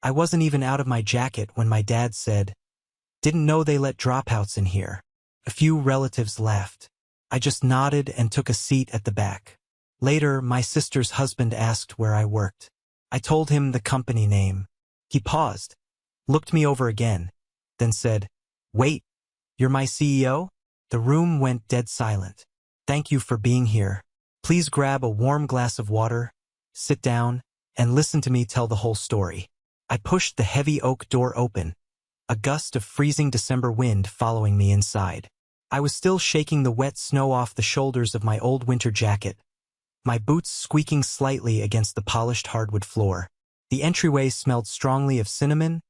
I wasn't even out of my jacket when my dad said, "Didn't know they let dropouts in here." A few relatives laughed. I just nodded and took a seat at the back. Later, my sister's husband asked where I worked. I told him the company name. He paused, looked me over again, then said, "Wait, you're my CEO?" The room went dead silent. "Thank you for being here. Please grab a warm glass of water, sit down, and listen to me tell the whole story." I pushed the heavy oak door open, a gust of freezing December wind following me inside. I was still shaking the wet snow off the shoulders of my old winter jacket, my boots squeaking slightly against the polished hardwood floor. The entryway smelled strongly of cinnamon,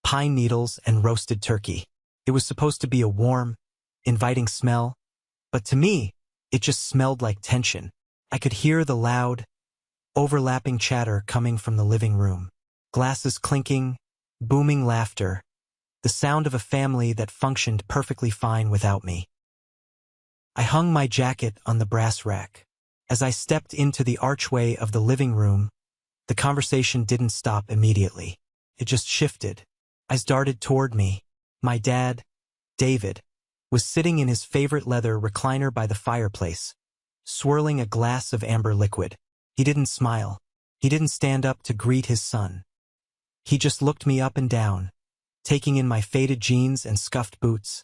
pine needles, and roasted turkey. It was supposed to be a warm, inviting smell, but to me, it just smelled like tension. I could hear the loud, overlapping chatter coming from the living room. Glasses clinking, booming laughter, the sound of a family that functioned perfectly fine without me. I hung my jacket on the brass rack. As I stepped into the archway of the living room, the conversation didn't stop immediately. It just shifted. Eyes darted toward me. My dad, David, was sitting in his favorite leather recliner by the fireplace, swirling a glass of amber liquid. He didn't smile. He didn't stand up to greet his son. He just looked me up and down, taking in my faded jeans and scuffed boots,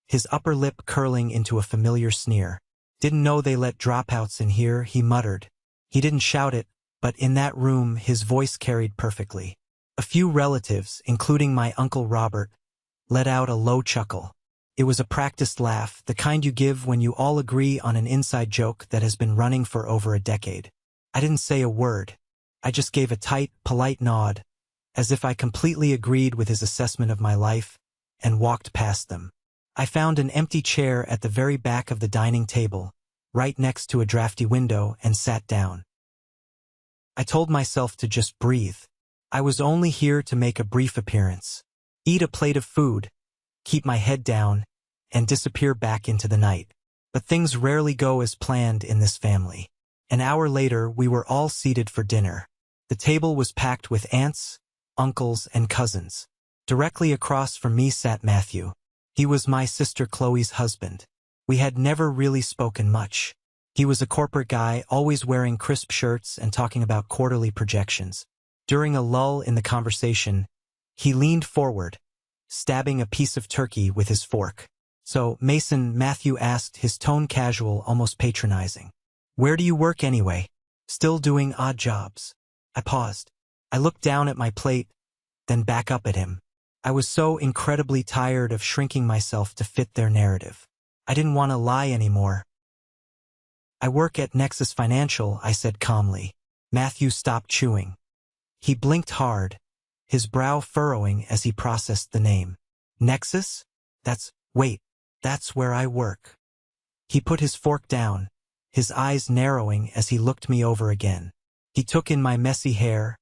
his upper lip curling into a familiar sneer. "Didn't know they let dropouts in here," he muttered. He didn't shout it, but in that room his voice carried perfectly. A few relatives, including my Uncle Robert, let out a low chuckle. It was a practiced laugh, the kind you give when you all agree on an inside joke that has been running for over a decade. I didn't say a word. I just gave a tight, polite nod, as if I completely agreed with his assessment of my life, and walked past them. I found an empty chair at the very back of the dining table, right next to a drafty window, and sat down. I told myself to just breathe. I was only here to make a brief appearance, eat a plate of food, keep my head down, and disappear back into the night. But things rarely go as planned in this family. An hour later, we were all seated for dinner. The table was packed with aunts, uncles, and cousins. Directly across from me sat Matthew. He was my sister Chloe's husband. We had never really spoken much. He was a corporate guy, always wearing crisp shirts and talking about quarterly projections. During a lull in the conversation, he leaned forward, stabbing a piece of turkey with his fork. "So, Mason," Matthew asked, his tone casual, almost patronizing. "Where do you work anyway?" "Still doing odd jobs." I paused. I looked down at my plate, then back up at him. I was so incredibly tired of shrinking myself to fit their narrative. I didn't want to lie anymore. "I work at Nexus Financial," I said calmly. Matthew stopped chewing. He blinked hard, his brow furrowing as he processed the name. "Nexus? Wait, that's where I work." He put his fork down, his eyes narrowing as he looked me over again. He took in my messy hair,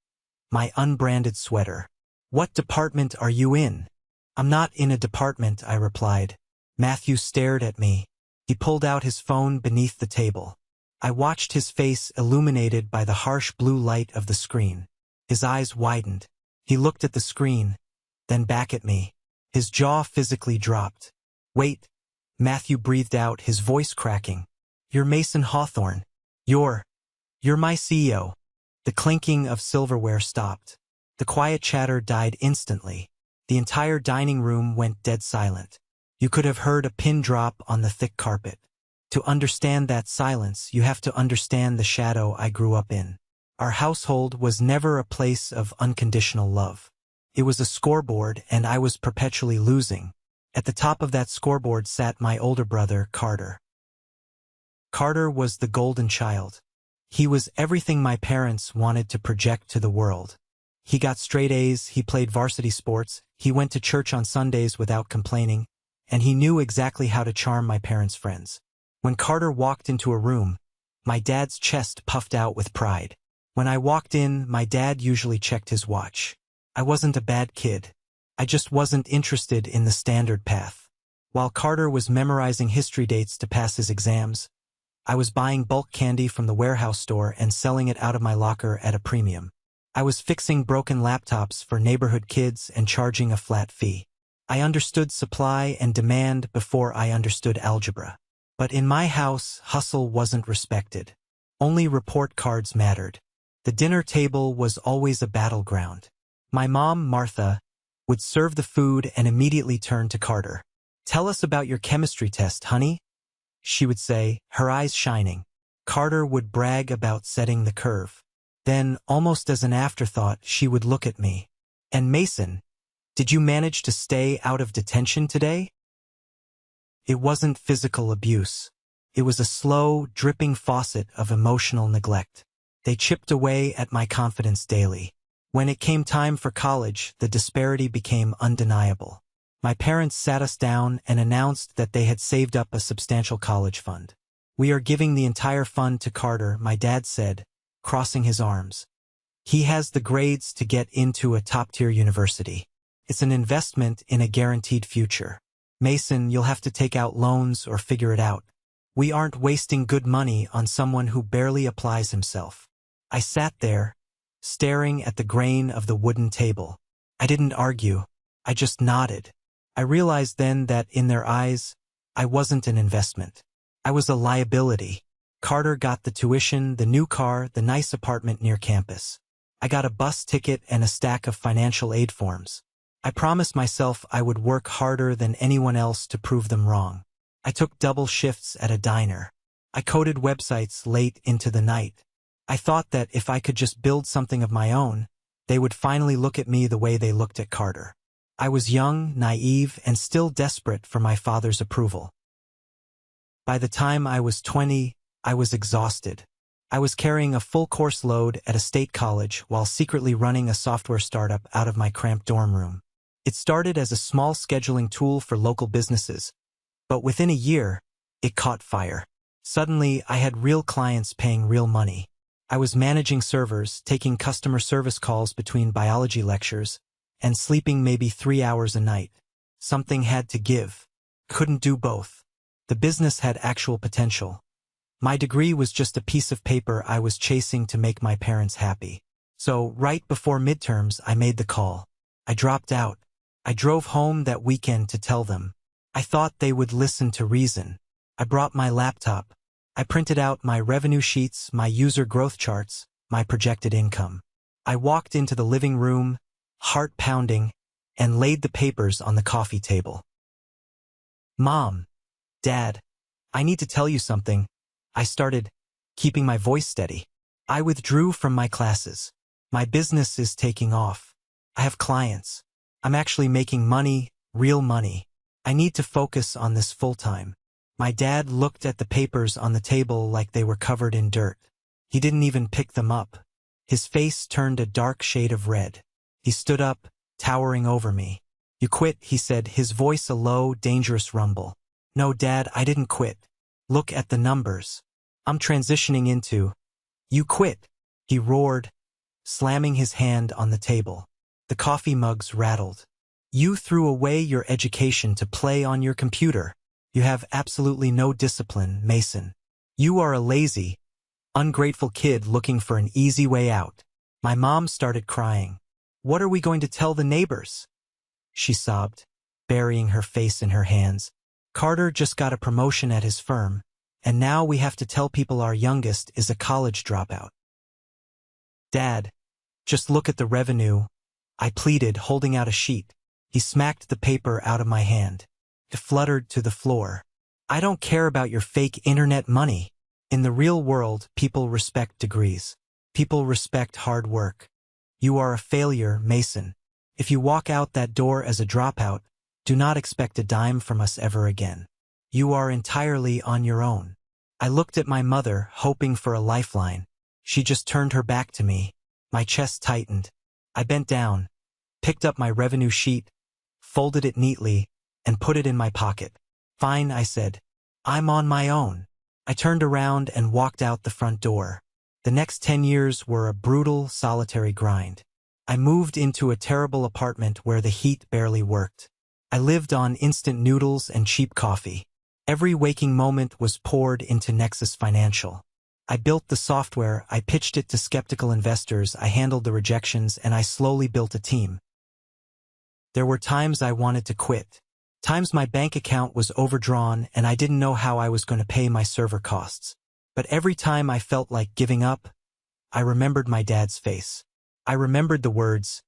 my unbranded sweater. "What department are you in?" "I'm not in a department," I replied. Matthew stared at me. He pulled out his phone beneath the table. I watched his face illuminated by the harsh blue light of the screen. His eyes widened. He looked at the screen, then back at me. His jaw physically dropped. "Wait," Matthew breathed out, his voice cracking. "You're Mason Hawthorne. You're my CEO." The clinking of silverware stopped. The quiet chatter died instantly. The entire dining room went dead silent. You could have heard a pin drop on the thick carpet. To understand that silence, you have to understand the shadow I grew up in. Our household was never a place of unconditional love. It was a scoreboard, and I was perpetually losing. At the top of that scoreboard sat my older brother, Carter. Carter was the golden child. He was everything my parents wanted to project to the world. He got straight A's, he played varsity sports, he went to church on Sundays without complaining, and he knew exactly how to charm my parents' friends. When Carter walked into a room, my dad's chest puffed out with pride. When I walked in, my dad usually checked his watch. I wasn't a bad kid. I just wasn't interested in the standard path. While Carter was memorizing history dates to pass his exams, I was buying bulk candy from the warehouse store and selling it out of my locker at a premium. I was fixing broken laptops for neighborhood kids and charging a flat fee. I understood supply and demand before I understood algebra. But in my house, hustle wasn't respected. Only report cards mattered. The dinner table was always a battleground. My mom, Martha, would serve the food and immediately turn to Carter. "Tell us about your chemistry test, honey," she would say, her eyes shining. Carter would brag about setting the curve. Then, almost as an afterthought, she would look at me. "And Mason, did you manage to stay out of detention today?" It wasn't physical abuse. It was a slow, dripping faucet of emotional neglect. They chipped away at my confidence daily. When it came time for college, the disparity became undeniable. My parents sat us down and announced that they had saved up a substantial college fund. "We are giving the entire fund to Carter," my dad said, crossing his arms. "He has the grades to get into a top-tier university. It's an investment in a guaranteed future. Mason, you'll have to take out loans or figure it out. We aren't wasting good money on someone who barely applies himself." I sat there, staring at the grain of the wooden table. I didn't argue. I just nodded. I realized then that in their eyes, I wasn't an investment. I was a liability. Carter got the tuition, the new car, the nice apartment near campus. I got a bus ticket and a stack of financial aid forms. I promised myself I would work harder than anyone else to prove them wrong. I took double shifts at a diner. I coded websites late into the night. I thought that if I could just build something of my own, they would finally look at me the way they looked at Carter. I was young, naive, and still desperate for my father's approval. By the time I was 20, I was exhausted. I was carrying a full course load at a state college while secretly running a software startup out of my cramped dorm room. It started as a small scheduling tool for local businesses, but within a year, it caught fire. Suddenly, I had real clients paying real money. I was managing servers, taking customer service calls between biology lectures, and sleeping maybe 3 hours a night. Something had to give. Couldn't do both. The business had actual potential. My degree was just a piece of paper I was chasing to make my parents happy. So, right before midterms, I made the call. I dropped out. I drove home that weekend to tell them. I thought they would listen to reason. I brought my laptop. I printed out my revenue sheets, my user growth charts, my projected income. I walked into the living room, heart pounding, and laid the papers on the coffee table. "Mom, Dad, I need to tell you something." I started, keeping my voice steady. "I withdrew from my classes. My business is taking off. I have clients. I'm actually making money, real money. I need to focus on this full-time." My dad looked at the papers on the table like they were covered in dirt. He didn't even pick them up. His face turned a dark shade of red. He stood up, towering over me. "You quit," he said, his voice a low, dangerous rumble. "No, Dad, I didn't quit. Look at the numbers. I'm transitioning into—" "You quit," he roared, slamming his hand on the table. The coffee mugs rattled. "You threw away your education to play on your computer. You have absolutely no discipline, Mason. You are a lazy, ungrateful kid looking for an easy way out." My mom started crying. "What are we going to tell the neighbors?" she sobbed, burying her face in her hands. "Carter just got a promotion at his firm, and now we have to tell people our youngest is a college dropout." "Dad, just look at the revenue," I pleaded, holding out a sheet. He smacked the paper out of my hand. It fluttered to the floor. "I don't care about your fake internet money. In the real world, people respect degrees. People respect hard work. You are a failure, Mason. If you walk out that door as a dropout, do not expect a dime from us ever again. You are entirely on your own." I looked at my mother, hoping for a lifeline. She just turned her back to me. My chest tightened. I bent down, picked up my revenue sheet, folded it neatly, and put it in my pocket. "Fine," I said. "I'm on my own." I turned around and walked out the front door. The next 10 years were a brutal, solitary grind. I moved into a terrible apartment where the heat barely worked. I lived on instant noodles and cheap coffee. Every waking moment was poured into Nexus Financial. I built the software, I pitched it to skeptical investors, I handled the rejections, and I slowly built a team. There were times I wanted to quit. Times my bank account was overdrawn and I didn't know how I was going to pay my server costs. But every time I felt like giving up, I remembered my dad's face. I remembered the words,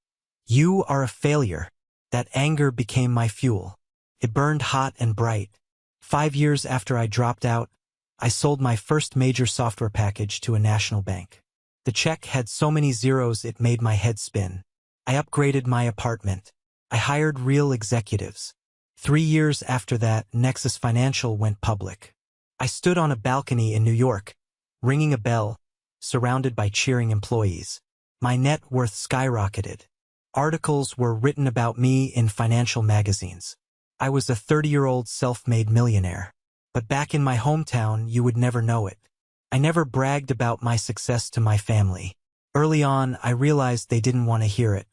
"You are a failure." That anger became my fuel. It burned hot and bright. 5 years after I dropped out, I sold my first major software package to a national bank. The check had so many zeros it made my head spin. I upgraded my apartment. I hired real executives. 3 years after that, Nexus Financial went public. I stood on a balcony in New York, ringing a bell, surrounded by cheering employees. My net worth skyrocketed. Articles were written about me in financial magazines. I was a 30-year-old self-made millionaire. But back in my hometown, you would never know it. I never bragged about my success to my family. Early on, I realized they didn't want to hear it.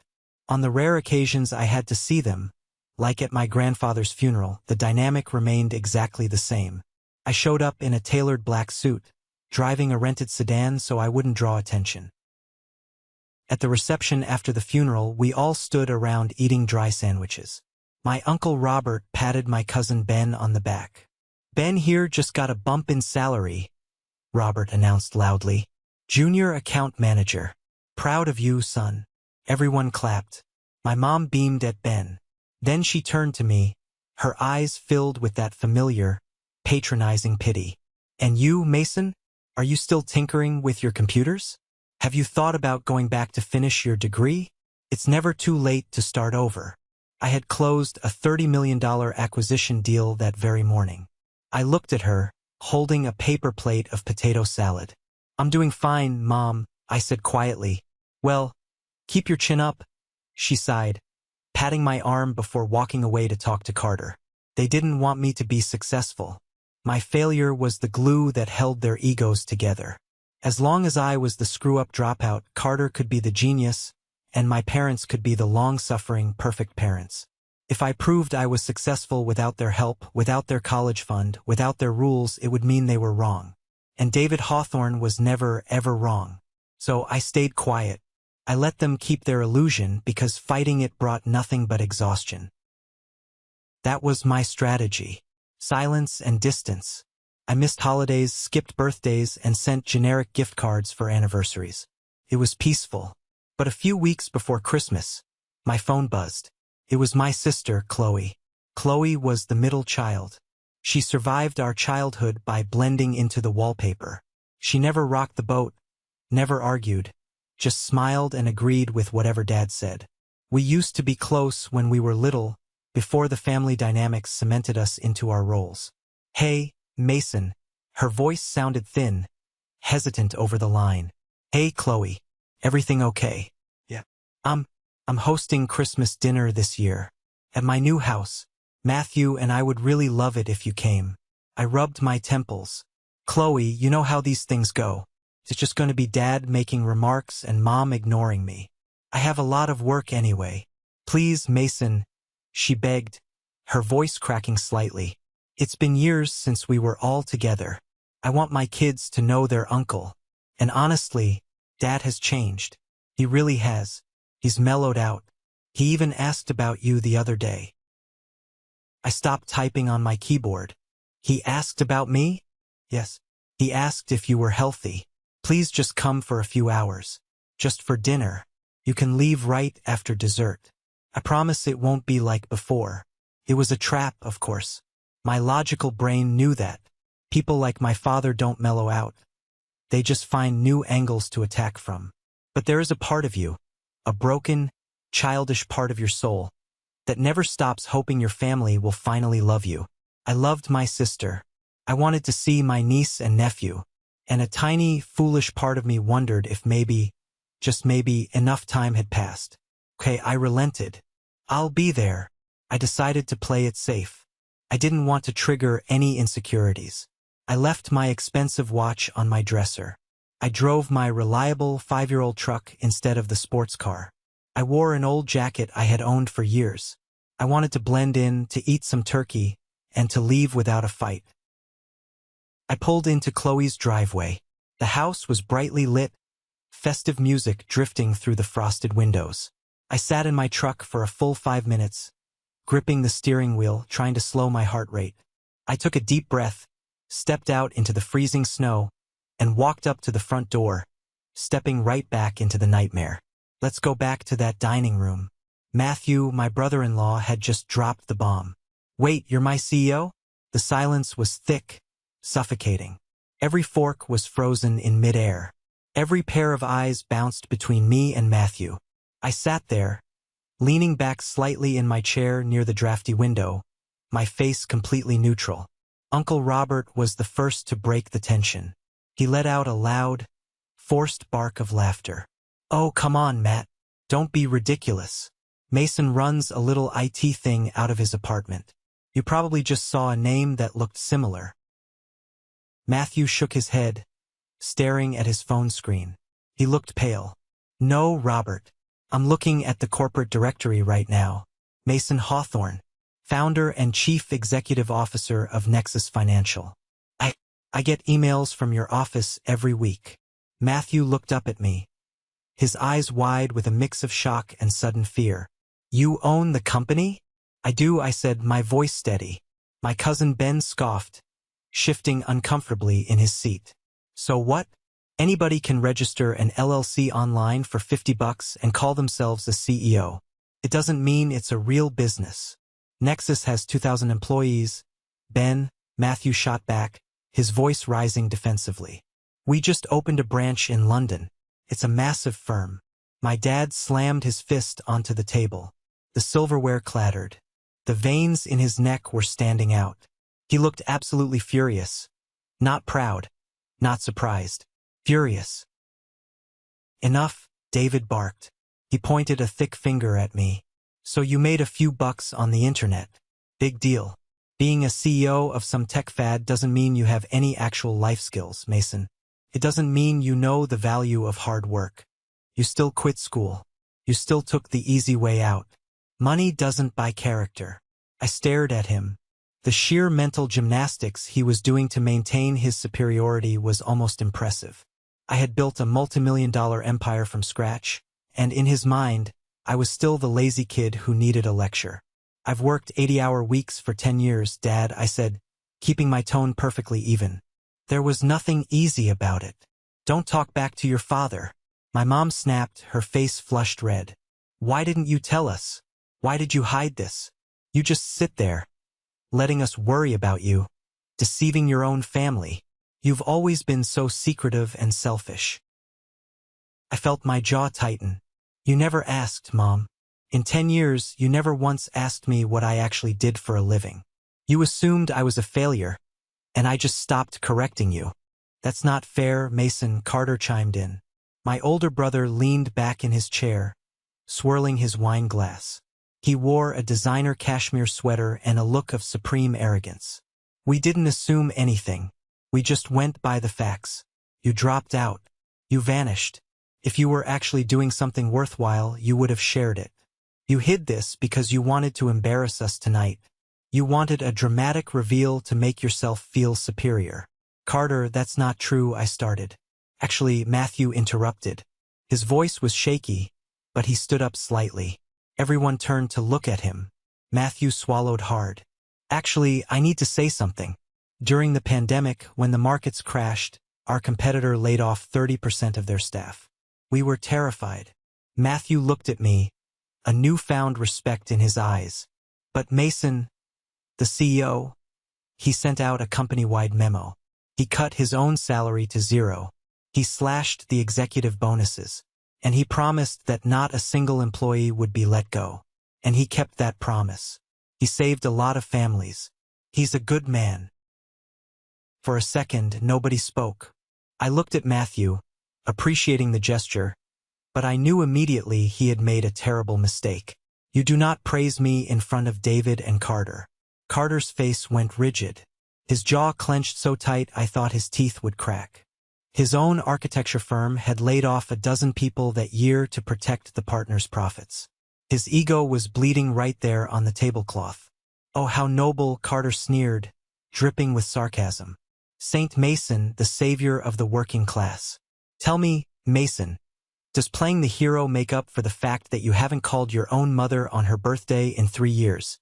On the rare occasions I had to see them, like at my grandfather's funeral, the dynamic remained exactly the same. I showed up in a tailored black suit, driving a rented sedan so I wouldn't draw attention. At the reception after the funeral, we all stood around eating dry sandwiches. My Uncle Robert patted my cousin Ben on the back. "Ben here just got a bump in salary," Robert announced loudly. "Junior account manager. Proud of you, son." Everyone clapped. My mom beamed at Ben. Then she turned to me, her eyes filled with that familiar, patronizing pity. "And you, Mason? Are you still tinkering with your computers? Have you thought about going back to finish your degree? It's never too late to start over." I had closed a $30 million acquisition deal that very morning. I looked at her, holding a paper plate of potato salad. "I'm doing fine, Mom," I said quietly. "Well, keep your chin up," she sighed, patting my arm before walking away to talk to Carter. They didn't want me to be successful. My failure was the glue that held their egos together. As long as I was the screw-up dropout, Carter could be the genius, and my parents could be the long-suffering, perfect parents. If I proved I was successful without their help, without their college fund, without their rules, it would mean they were wrong. And David Hawthorne was never, ever wrong. So I stayed quiet. I let them keep their illusion because fighting it brought nothing but exhaustion. That was my strategy. Silence and distance. I missed holidays, skipped birthdays, and sent generic gift cards for anniversaries. It was peaceful. But a few weeks before Christmas, my phone buzzed. It was my sister, Chloe. Chloe was the middle child. She survived our childhood by blending into the wallpaper. She never rocked the boat, never argued, just smiled and agreed with whatever Dad said. We used to be close when we were little, before the family dynamics cemented us into our roles. "Hey, Mason." Her voice sounded thin, hesitant over the line. "Hey, Chloe. Everything okay?" "Yeah. I'm hosting Christmas dinner this year. At my new house. Matthew and I would really love it if you came." I rubbed my temples. "Chloe, you know how these things go. It's just going to be Dad making remarks and Mom ignoring me. I have a lot of work anyway. Please, Mason," she begged, her voice cracking slightly. "It's been years since we were all together. I want my kids to know their uncle. And honestly, Dad has changed. He really has. He's mellowed out. He even asked about you the other day." I stopped typing on my keyboard. "He asked about me?" "Yes. He asked if you were healthy. Please just come for a few hours. Just for dinner. You can leave right after dessert. I promise it won't be like before." It was a trap, of course. My logical brain knew that. People like my father don't mellow out. They just find new angles to attack from. But there is a part of you, a broken, childish part of your soul, that never stops hoping your family will finally love you. I loved my sister. I wanted to see my niece and nephew. And a tiny, foolish part of me wondered if maybe, just maybe, enough time had passed. Okay, I relented. "I'll be there." I decided to play it safe. I didn't want to trigger any insecurities. I left my expensive watch on my dresser. I drove my reliable 5-year-old truck instead of the sports car. I wore an old jacket I had owned for years. I wanted to blend in, to eat some turkey, and to leave without a fight. I pulled into Chloe's driveway. The house was brightly lit, festive music drifting through the frosted windows. I sat in my truck for a full 5 minutes, gripping the steering wheel, trying to slow my heart rate. I took a deep breath, stepped out into the freezing snow, and walked up to the front door, stepping right back into the nightmare. Let's go back to that dining room. Matthew, my brother-in-law, had just dropped the bomb. Wait, you're my CEO? The silence was thick, suffocating. Every fork was frozen in midair. Every pair of eyes bounced between me and Matthew. I sat there, leaning back slightly in my chair near the drafty window, my face completely neutral. Uncle Robert was the first to break the tension. He let out a loud, forced bark of laughter. Oh, come on, Matt. Don't be ridiculous. Mason runs a little IT thing out of his apartment. You probably just saw a name that looked similar. Matthew shook his head, staring at his phone screen. He looked pale. No, Robert. I'm looking at the corporate directory right now. Mason Hawthorne, founder and chief executive officer of Nexus Financial. I get emails from your office every week. Matthew looked up at me, his eyes wide with a mix of shock and sudden fear. You own the company? I do, I said, my voice steady. My cousin Ben scoffed, shifting uncomfortably in his seat. So what? Anybody can register an LLC online for $50 and call themselves a CEO. It doesn't mean it's a real business. Nexus has 2,000 employees. Ben, Matthew shot back, his voice rising defensively. We just opened a branch in London. It's a massive firm. My dad slammed his fist onto the table. The silverware clattered. The veins in his neck were standing out. He looked absolutely furious. Not proud. Not surprised. Furious. Enough, David barked. He pointed a thick finger at me. So you made a few bucks on the internet. Big deal. Being a CEO of some tech fad doesn't mean you have any actual life skills, Mason. It doesn't mean you know the value of hard work. You still quit school. You still took the easy way out. Money doesn't buy character. I stared at him. The sheer mental gymnastics he was doing to maintain his superiority was almost impressive. I had built a multimillion-dollar empire from scratch, and in his mind, I was still the lazy kid who needed a lecture. I've worked 80-hour weeks for 10 years, Dad, I said, keeping my tone perfectly even. There was nothing easy about it. Don't talk back to your father. My mom snapped, her face flushed red. Why didn't you tell us? Why did you hide this? You just sit there, letting us worry about you, deceiving your own family. You've always been so secretive and selfish. I felt my jaw tighten. You never asked, Mom. In 10 years, you never once asked me what I actually did for a living. You assumed I was a failure, and I just stopped correcting you. That's not fair, Mason, Carter chimed in. My older brother leaned back in his chair, swirling his wine glass. He wore a designer cashmere sweater and a look of supreme arrogance. We didn't assume anything. We just went by the facts. You dropped out. You vanished. If you were actually doing something worthwhile, you would have shared it. You hid this because you wanted to embarrass us tonight. You wanted a dramatic reveal to make yourself feel superior. Carter, that's not true, I started. Actually, Matthew interrupted. His voice was shaky, but he stood up slightly. Everyone turned to look at him. Matthew swallowed hard. Actually, I need to say something. During the pandemic, when the markets crashed, our competitor laid off 30% of their staff. We were terrified. Matthew looked at me, a newfound respect in his eyes. But Mason, the CEO, he sent out a company-wide memo. He cut his own salary to zero. He slashed the executive bonuses. And he promised that not a single employee would be let go. And he kept that promise. He saved a lot of families. He's a good man. For a second, nobody spoke. I looked at Matthew, appreciating the gesture, but I knew immediately he had made a terrible mistake. You do not praise me in front of David and Carter. Carter's face went rigid. His jaw clenched so tight I thought his teeth would crack. His own architecture firm had laid off 12 people that year to protect the partner's profits. His ego was bleeding right there on the tablecloth. Oh, how noble, Carter sneered, dripping with sarcasm. Saint Mason, the savior of the working class. Tell me, Mason, does playing the hero make up for the fact that you haven't called your own mother on her birthday in 3 years?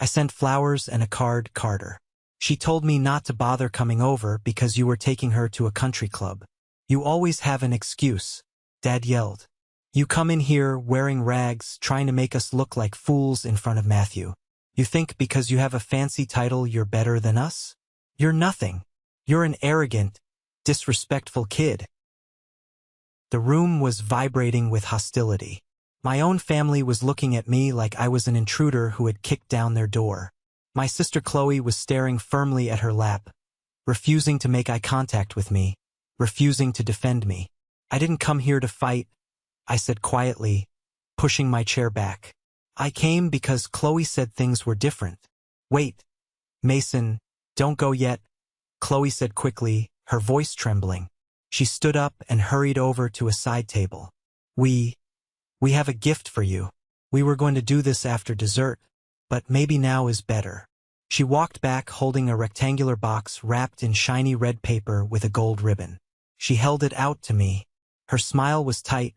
I sent flowers and a card, Carter. She told me not to bother coming over because you were taking her to a country club. You always have an excuse, Dad yelled. You come in here wearing rags, trying to make us look like fools in front of Matthew. You think because you have a fancy title you're better than us? You're nothing. You're an arrogant, disrespectful kid. The room was vibrating with hostility. My own family was looking at me like I was an intruder who had kicked down their door. My sister Chloe was staring firmly at her lap, refusing to make eye contact with me, refusing to defend me. I didn't come here to fight, I said quietly, pushing my chair back. I came because Chloe said things were different. Wait, Mason, don't go yet, Chloe said quickly, her voice trembling. She stood up and hurried over to a side table. We have a gift for you. We were going to do this after dessert, but maybe now is better. She walked back holding a rectangular box wrapped in shiny red paper with a gold ribbon. She held it out to me. Her smile was tight,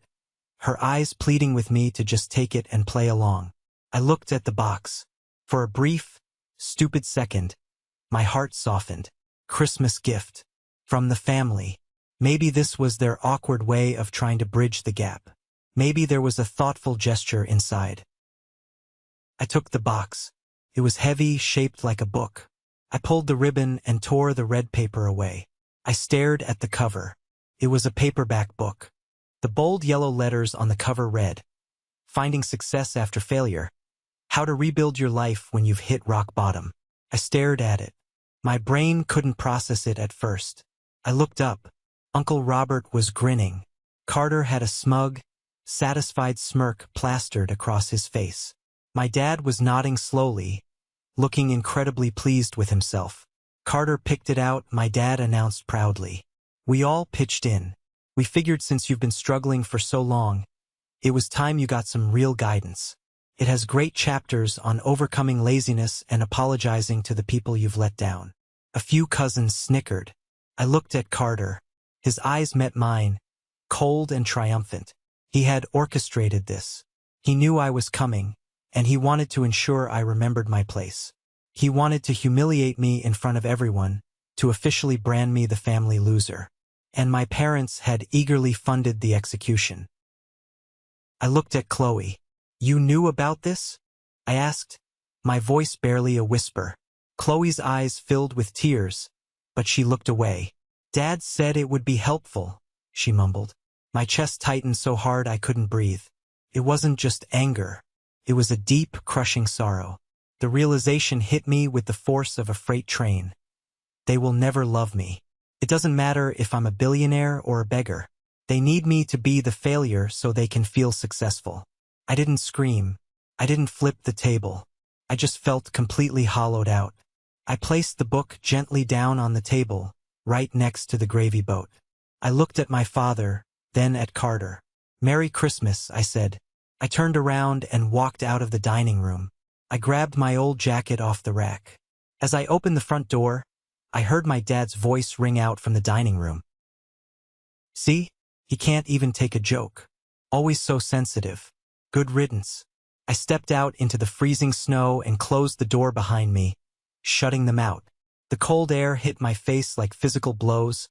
her eyes pleading with me to just take it and play along. I looked at the box. For a brief, stupid second, my heart softened. Christmas gift. From the family. Maybe this was their awkward way of trying to bridge the gap. Maybe there was a thoughtful gesture inside. I took the box. It was heavy, shaped like a book. I pulled the ribbon and tore the red paper away. I stared at the cover. It was a paperback book. The bold yellow letters on the cover read, "Finding Success After Failure. How to Rebuild Your Life When You've Hit Rock Bottom." I stared at it. My brain couldn't process it at first. I looked up. Uncle Robert was grinning. Carter had a smug, satisfied smirk plastered across his face. My dad was nodding slowly, looking incredibly pleased with himself. Carter picked it out, my dad announced proudly. We all pitched in. We figured since you've been struggling for so long, it was time you got some real guidance. It has great chapters on overcoming laziness and apologizing to the people you've let down. A few cousins snickered. I looked at Carter. His eyes met mine, cold and triumphant. He had orchestrated this. He knew I was coming, and he wanted to ensure I remembered my place. He wanted to humiliate me in front of everyone, to officially brand me the family loser. And my parents had eagerly funded the execution. I looked at Chloe. You knew about this? I asked, my voice barely a whisper. Chloe's eyes filled with tears, but she looked away. Dad said it would be helpful, she mumbled. My chest tightened so hard I couldn't breathe. It wasn't just anger. It was a deep, crushing sorrow. The realization hit me with the force of a freight train. They will never love me. It doesn't matter if I'm a billionaire or a beggar. They need me to be the failure so they can feel successful. I didn't scream. I didn't flip the table. I just felt completely hollowed out. I placed the book gently down on the table, right next to the gravy boat. I looked at my father, then at Carter. Merry Christmas, I said. I turned around and walked out of the dining room. I grabbed my old jacket off the rack. As I opened the front door, I heard my dad's voice ring out from the dining room. See? He can't even take a joke. Always so sensitive. Good riddance. I stepped out into the freezing snow and closed the door behind me, shutting them out. The cold air hit my face like physical blows,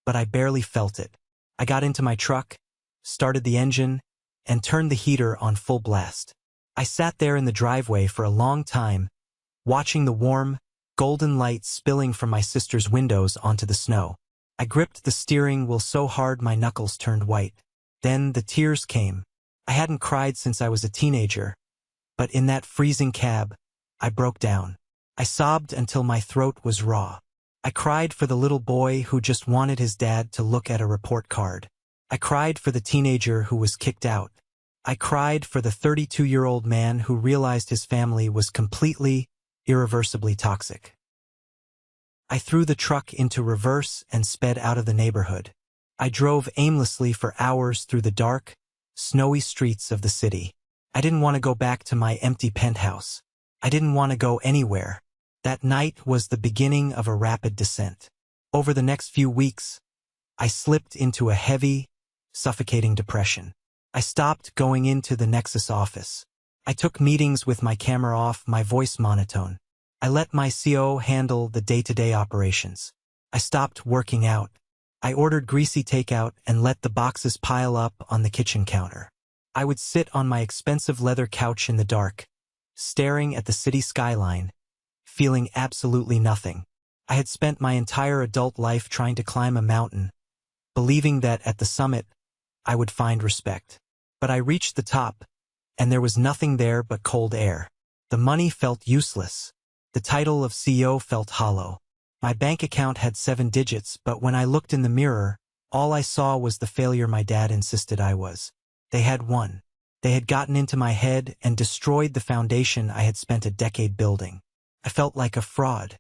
but I barely felt it. I got into my truck, started the engine, and turned the heater on full blast. I sat there in the driveway for a long time, watching the warm, golden light spilling from my sister's windows onto the snow. I gripped the steering wheel so hard my knuckles turned white. Then the tears came. I hadn't cried since I was a teenager, but in that freezing cab, I broke down. I sobbed until my throat was raw. I cried for the little boy who just wanted his dad to look at a report card. I cried for the teenager who was kicked out. I cried for the 32-year-old man who realized his family was completely, irreversibly toxic. I threw the truck into reverse and sped out of the neighborhood. I drove aimlessly for hours through the dark, snowy streets of the city. I didn't want to go back to my empty penthouse. I didn't want to go anywhere. That night was the beginning of a rapid descent. Over the next few weeks, I slipped into a heavy, suffocating depression. I stopped going into the Nexus office. I took meetings with my camera off, my voice monotone. I let my CO handle the day-to-day operations. I stopped working out. I ordered greasy takeout and let the boxes pile up on the kitchen counter. I would sit on my expensive leather couch in the dark, staring at the city skyline, feeling absolutely nothing. I had spent my entire adult life trying to climb a mountain, believing that at the summit, I would find respect. But I reached the top, and there was nothing there but cold air. The money felt useless. The title of CEO felt hollow. My bank account had 7 digits, but when I looked in the mirror, all I saw was the failure my dad insisted I was. They had won. They had gotten into my head and destroyed the foundation I had spent a decade building. I felt like a fraud.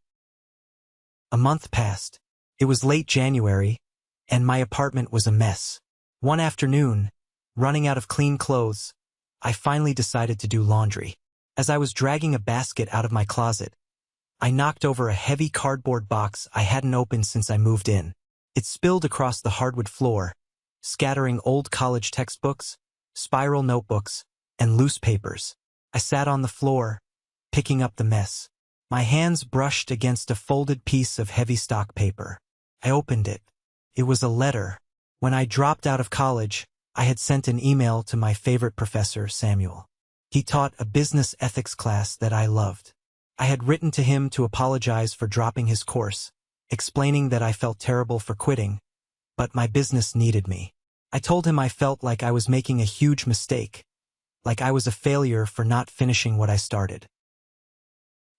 A month passed. It was late January, and my apartment was a mess. One afternoon, running out of clean clothes, I finally decided to do laundry. As I was dragging a basket out of my closet, I knocked over a heavy cardboard box I hadn't opened since I moved in. It spilled across the hardwood floor, scattering old college textbooks, spiral notebooks, and loose papers. I sat on the floor, picking up the mess. My hands brushed against a folded piece of heavy stock paper. I opened it. It was a letter. When I dropped out of college, I had sent an email to my favorite professor, Samuel. He taught a business ethics class that I loved. I had written to him to apologize for dropping his course, explaining that I felt terrible for quitting, but my business needed me. I told him I felt like I was making a huge mistake, like I was a failure for not finishing what I started.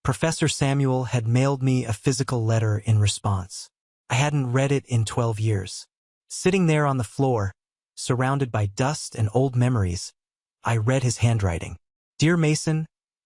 Professor Samuel had mailed me a physical letter in response. I hadn't read it in 12 years. Sitting there on the floor, surrounded by dust and old memories, I read his handwriting. Dear Mason,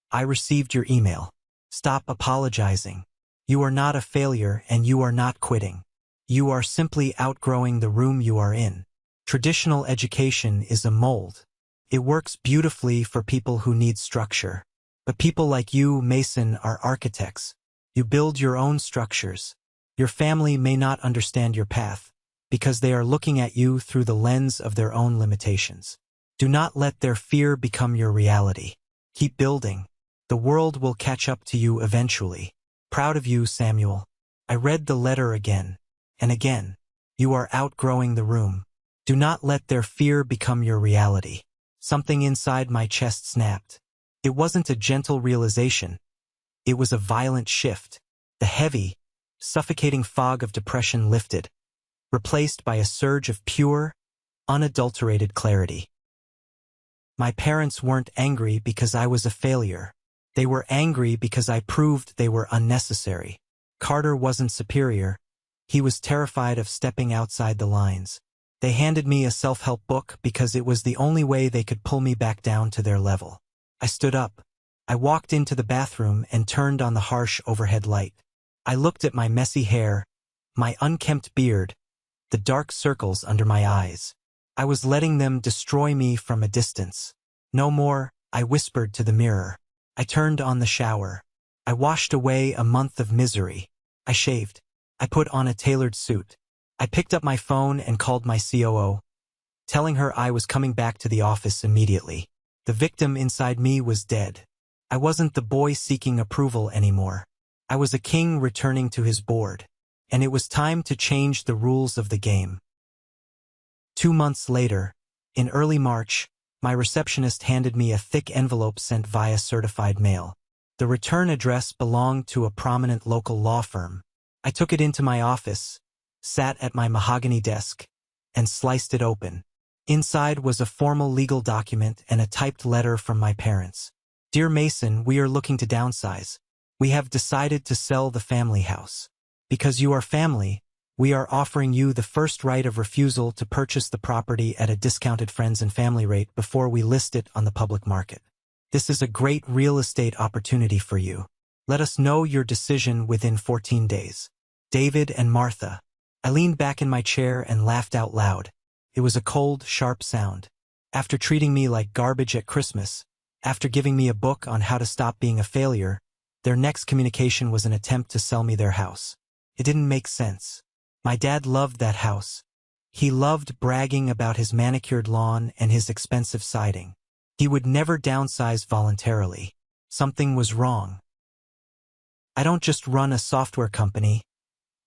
I received your email. Stop apologizing. You are not a failure and you are not quitting. You are simply outgrowing the room you are in. Traditional education is a mold. It works beautifully for people who need structure. But people like you, Mason, are architects. You build your own structures. Your family may not understand your path, because they are looking at you through the lens of their own limitations. Do not let their fear become your reality. Keep building. The world will catch up to you eventually. Proud of you, Samuel. I read the letter again and again. You are outgrowing the room. Do not let their fear become your reality. Something inside my chest snapped. It wasn't a gentle realization. It was a violent shift. The heavy, suffocating fog of depression lifted, replaced by a surge of pure, unadulterated clarity. My parents weren't angry because I was a failure. They were angry because I proved they were unnecessary. Carter wasn't superior. He was terrified of stepping outside the lines. They handed me a self-help book because it was the only way they could pull me back down to their level. I stood up. I walked into the bathroom and turned on the harsh overhead light. I looked at my messy hair, my unkempt beard, the dark circles under my eyes. I was letting them destroy me from a distance. No more, I whispered to the mirror. I turned on the shower. I washed away a month of misery. I shaved. I put on a tailored suit. I picked up my phone and called my COO, telling her I was coming back to the office immediately. The victim inside me was dead. I wasn't the boy seeking approval anymore. I was a king returning to his board, and it was time to change the rules of the game. 2 months later, in early March, my receptionist handed me a thick envelope sent via certified mail. The return address belonged to a prominent local law firm. I took it into my office, sat at my mahogany desk, and sliced it open. Inside was a formal legal document and a typed letter from my parents. Dear Mason, we are looking to downsize. We have decided to sell the family house. Because you are family, we are offering you the first right of refusal to purchase the property at a discounted friends and family rate before we list it on the public market. This is a great real estate opportunity for you. Let us know your decision within 14 days. David and Martha. I leaned back in my chair and laughed out loud. It was a cold, sharp sound. After treating me like garbage at Christmas, after giving me a book on how to stop being a failure, their next communication was an attempt to sell me their house. It didn't make sense. My dad loved that house. He loved bragging about his manicured lawn and his expensive siding. He would never downsize voluntarily. Something was wrong. I don't just run a software company.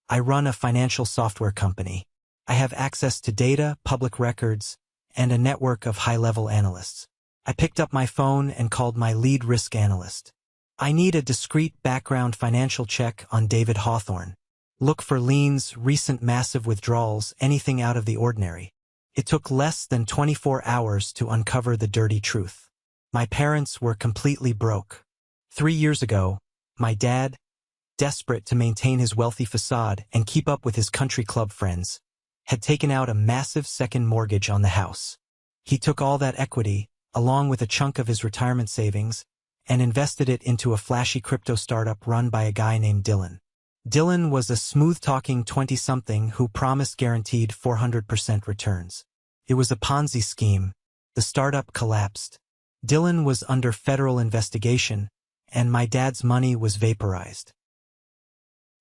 I run a financial software company. I have access to data, public records, and a network of high-level analysts. I picked up my phone and called my lead risk analyst. I need a discrete background financial check on David Hawthorne. Look for liens, recent massive withdrawals, anything out of the ordinary. It took less than 24 hours to uncover the dirty truth. My parents were completely broke. 3 years ago, my dad, desperate to maintain his wealthy facade and keep up with his country club friends, had taken out a massive second mortgage on the house. He took all that equity, along with a chunk of his retirement savings, and invested it into a flashy crypto startup run by a guy named Dylan. Dylan was a smooth-talking 20-something who promised guaranteed 400% returns. It was a Ponzi scheme. The startup collapsed. Dylan was under federal investigation, and my dad's money was vaporized.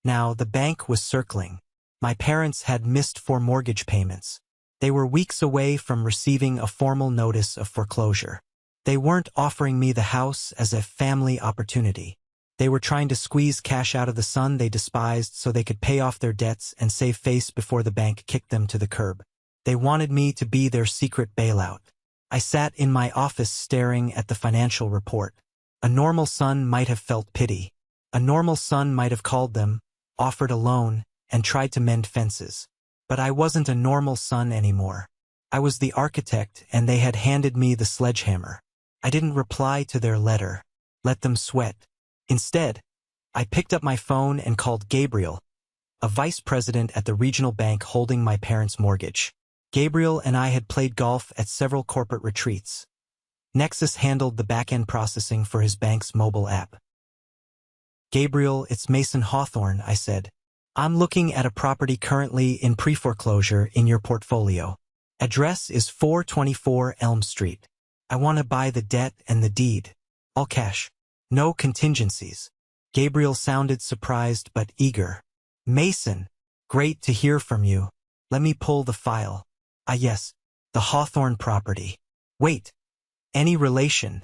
Now, the bank was circling. My parents had missed 4 mortgage payments. They were weeks away from receiving a formal notice of foreclosure. They weren't offering me the house as a family opportunity. They were trying to squeeze cash out of the son they despised so they could pay off their debts and save face before the bank kicked them to the curb. They wanted me to be their secret bailout. I sat in my office staring at the financial report. A normal son might have felt pity. A normal son might have called them, offered a loan, and tried to mend fences. But I wasn't a normal son anymore. I was the architect, and they had handed me the sledgehammer. I didn't reply to their letter. Let them sweat. Instead, I picked up my phone and called Gabriel, a vice president at the regional bank holding my parents' mortgage. Gabriel and I had played golf at several corporate retreats. Nexus handled the back-end processing for his bank's mobile app. Gabriel, it's Mason Hawthorne, I said. I'm looking at a property currently in pre-foreclosure in your portfolio. Address is 424 Elm Street. I want to buy the debt and the deed. All cash. No contingencies. Gabriel sounded surprised but eager. Mason, great to hear from you. Let me pull the file. Ah yes, the Hawthorne property. Wait. Any relation?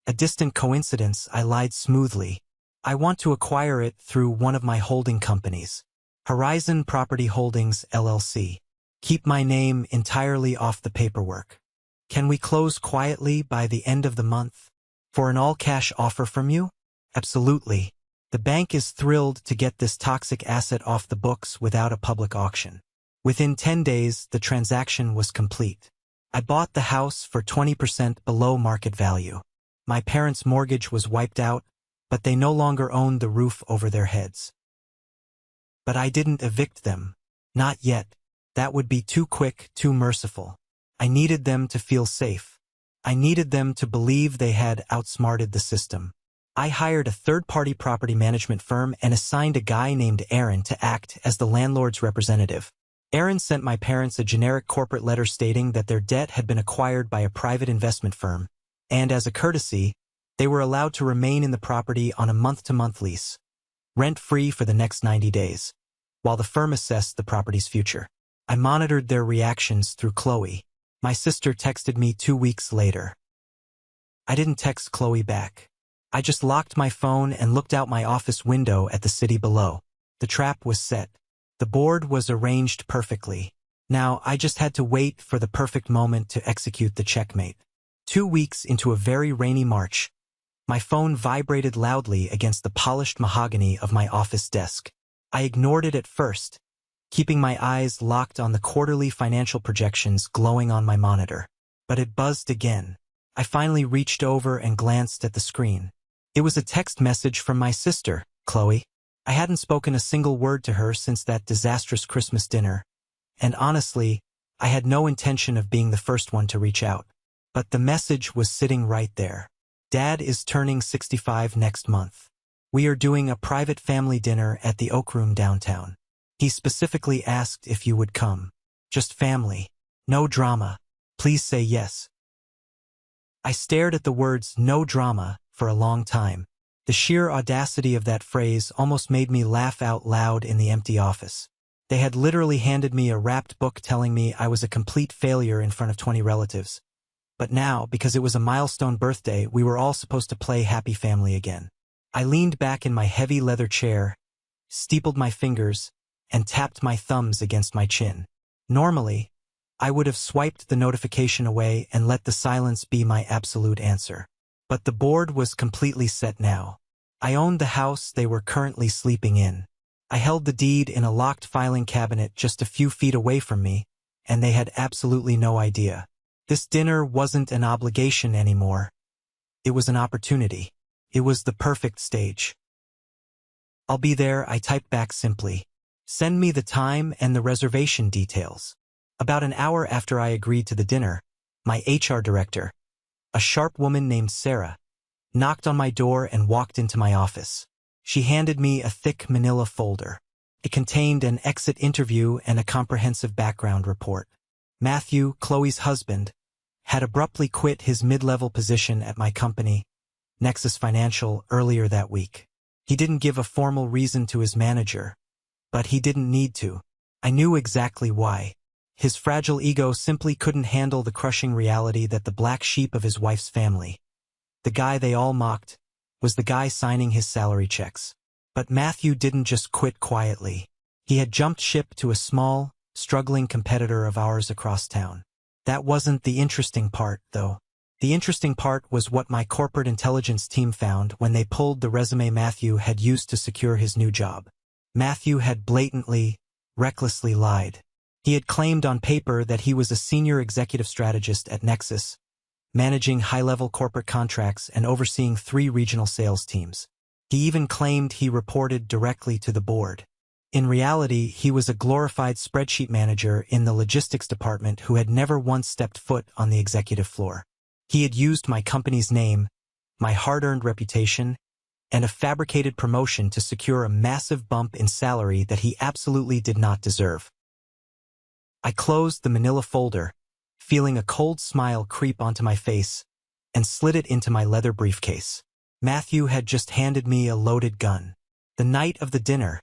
A distant coincidence, I lied smoothly. I want to acquire it through one of my holding companies. Horizon Property Holdings, LLC. Keep my name entirely off the paperwork. Can we close quietly by the end of the month? For an all-cash offer from you? Absolutely. The bank is thrilled to get this toxic asset off the books without a public auction. Within 10 days, the transaction was complete. I bought the house for 20% below market value. My parents' mortgage was wiped out, but they no longer owned the roof over their heads. But I didn't evict them. Not yet. That would be too quick, too merciful. I needed them to feel safe. I needed them to believe they had outsmarted the system. I hired a third-party property management firm and assigned a guy named Aaron to act as the landlord's representative. Aaron sent my parents a generic corporate letter stating that their debt had been acquired by a private investment firm, and as a courtesy, they were allowed to remain in the property on a month-to-month lease, rent-free for the next 90 days, while the firm assessed the property's future. I monitored their reactions through Chloe. My sister texted me 2 weeks later. I didn't text Chloe back. I just locked my phone and looked out my office window at the city below. The trap was set. The board was arranged perfectly. Now I just had to wait for the perfect moment to execute the checkmate. 2 weeks into a very rainy March, my phone vibrated loudly against the polished mahogany of my office desk. I ignored it at first, keeping my eyes locked on the quarterly financial projections glowing on my monitor. But it buzzed again. I finally reached over and glanced at the screen. It was a text message from my sister, Chloe. I hadn't spoken a single word to her since that disastrous Christmas dinner, and honestly, I had no intention of being the first one to reach out. But the message was sitting right there. Dad is turning 65 next month. We are doing a private family dinner at the Oak Room downtown. He specifically asked if you would come. Just family. No drama. Please say yes. I stared at the words "no drama" for a long time. The sheer audacity of that phrase almost made me laugh out loud in the empty office. They had literally handed me a wrapped book telling me I was a complete failure in front of 20 relatives. But now, because it was a milestone birthday, we were all supposed to play happy family again. I leaned back in my heavy leather chair, steepled my fingers, and tapped my thumbs against my chin. Normally, I would have swiped the notification away and let the silence be my absolute answer. But the board was completely set now. I owned the house they were currently sleeping in. I held the deed in a locked filing cabinet just a few feet away from me, and they had absolutely no idea. This dinner wasn't an obligation anymore. It was an opportunity. It was the perfect stage. "I'll be there," I typed back simply. "Send me the time and the reservation details." About an hour after I agreed to the dinner, my HR director, a sharp woman named Sarah, knocked on my door and walked into my office. She handed me a thick manila folder. It contained an exit interview and a comprehensive background report. Matthew, Chloe's husband, had abruptly quit his mid-level position at my company, Nexus Financial, earlier that week. He didn't give a formal reason to his manager, but he didn't need to. I knew exactly why. His fragile ego simply couldn't handle the crushing reality that the black sheep of his wife's family, the guy they all mocked, was the guy signing his salary checks. But Matthew didn't just quit quietly. He had jumped ship to a small, struggling competitor of ours across town. That wasn't the interesting part, though. The interesting part was what my corporate intelligence team found when they pulled the resume Matthew had used to secure his new job. Matthew had blatantly, recklessly lied. He had claimed on paper that he was a senior executive strategist at Nexus, managing high-level corporate contracts and overseeing 3 regional sales teams. He even claimed he reported directly to the board. In reality, he was a glorified spreadsheet manager in the logistics department who had never once stepped foot on the executive floor. He had used my company's name, my hard-earned reputation, and a fabricated promotion to secure a massive bump in salary that he absolutely did not deserve. I closed the manila folder, feeling a cold smile creep onto my face, and slid it into my leather briefcase. Matthew had just handed me a loaded gun. The night of the dinner,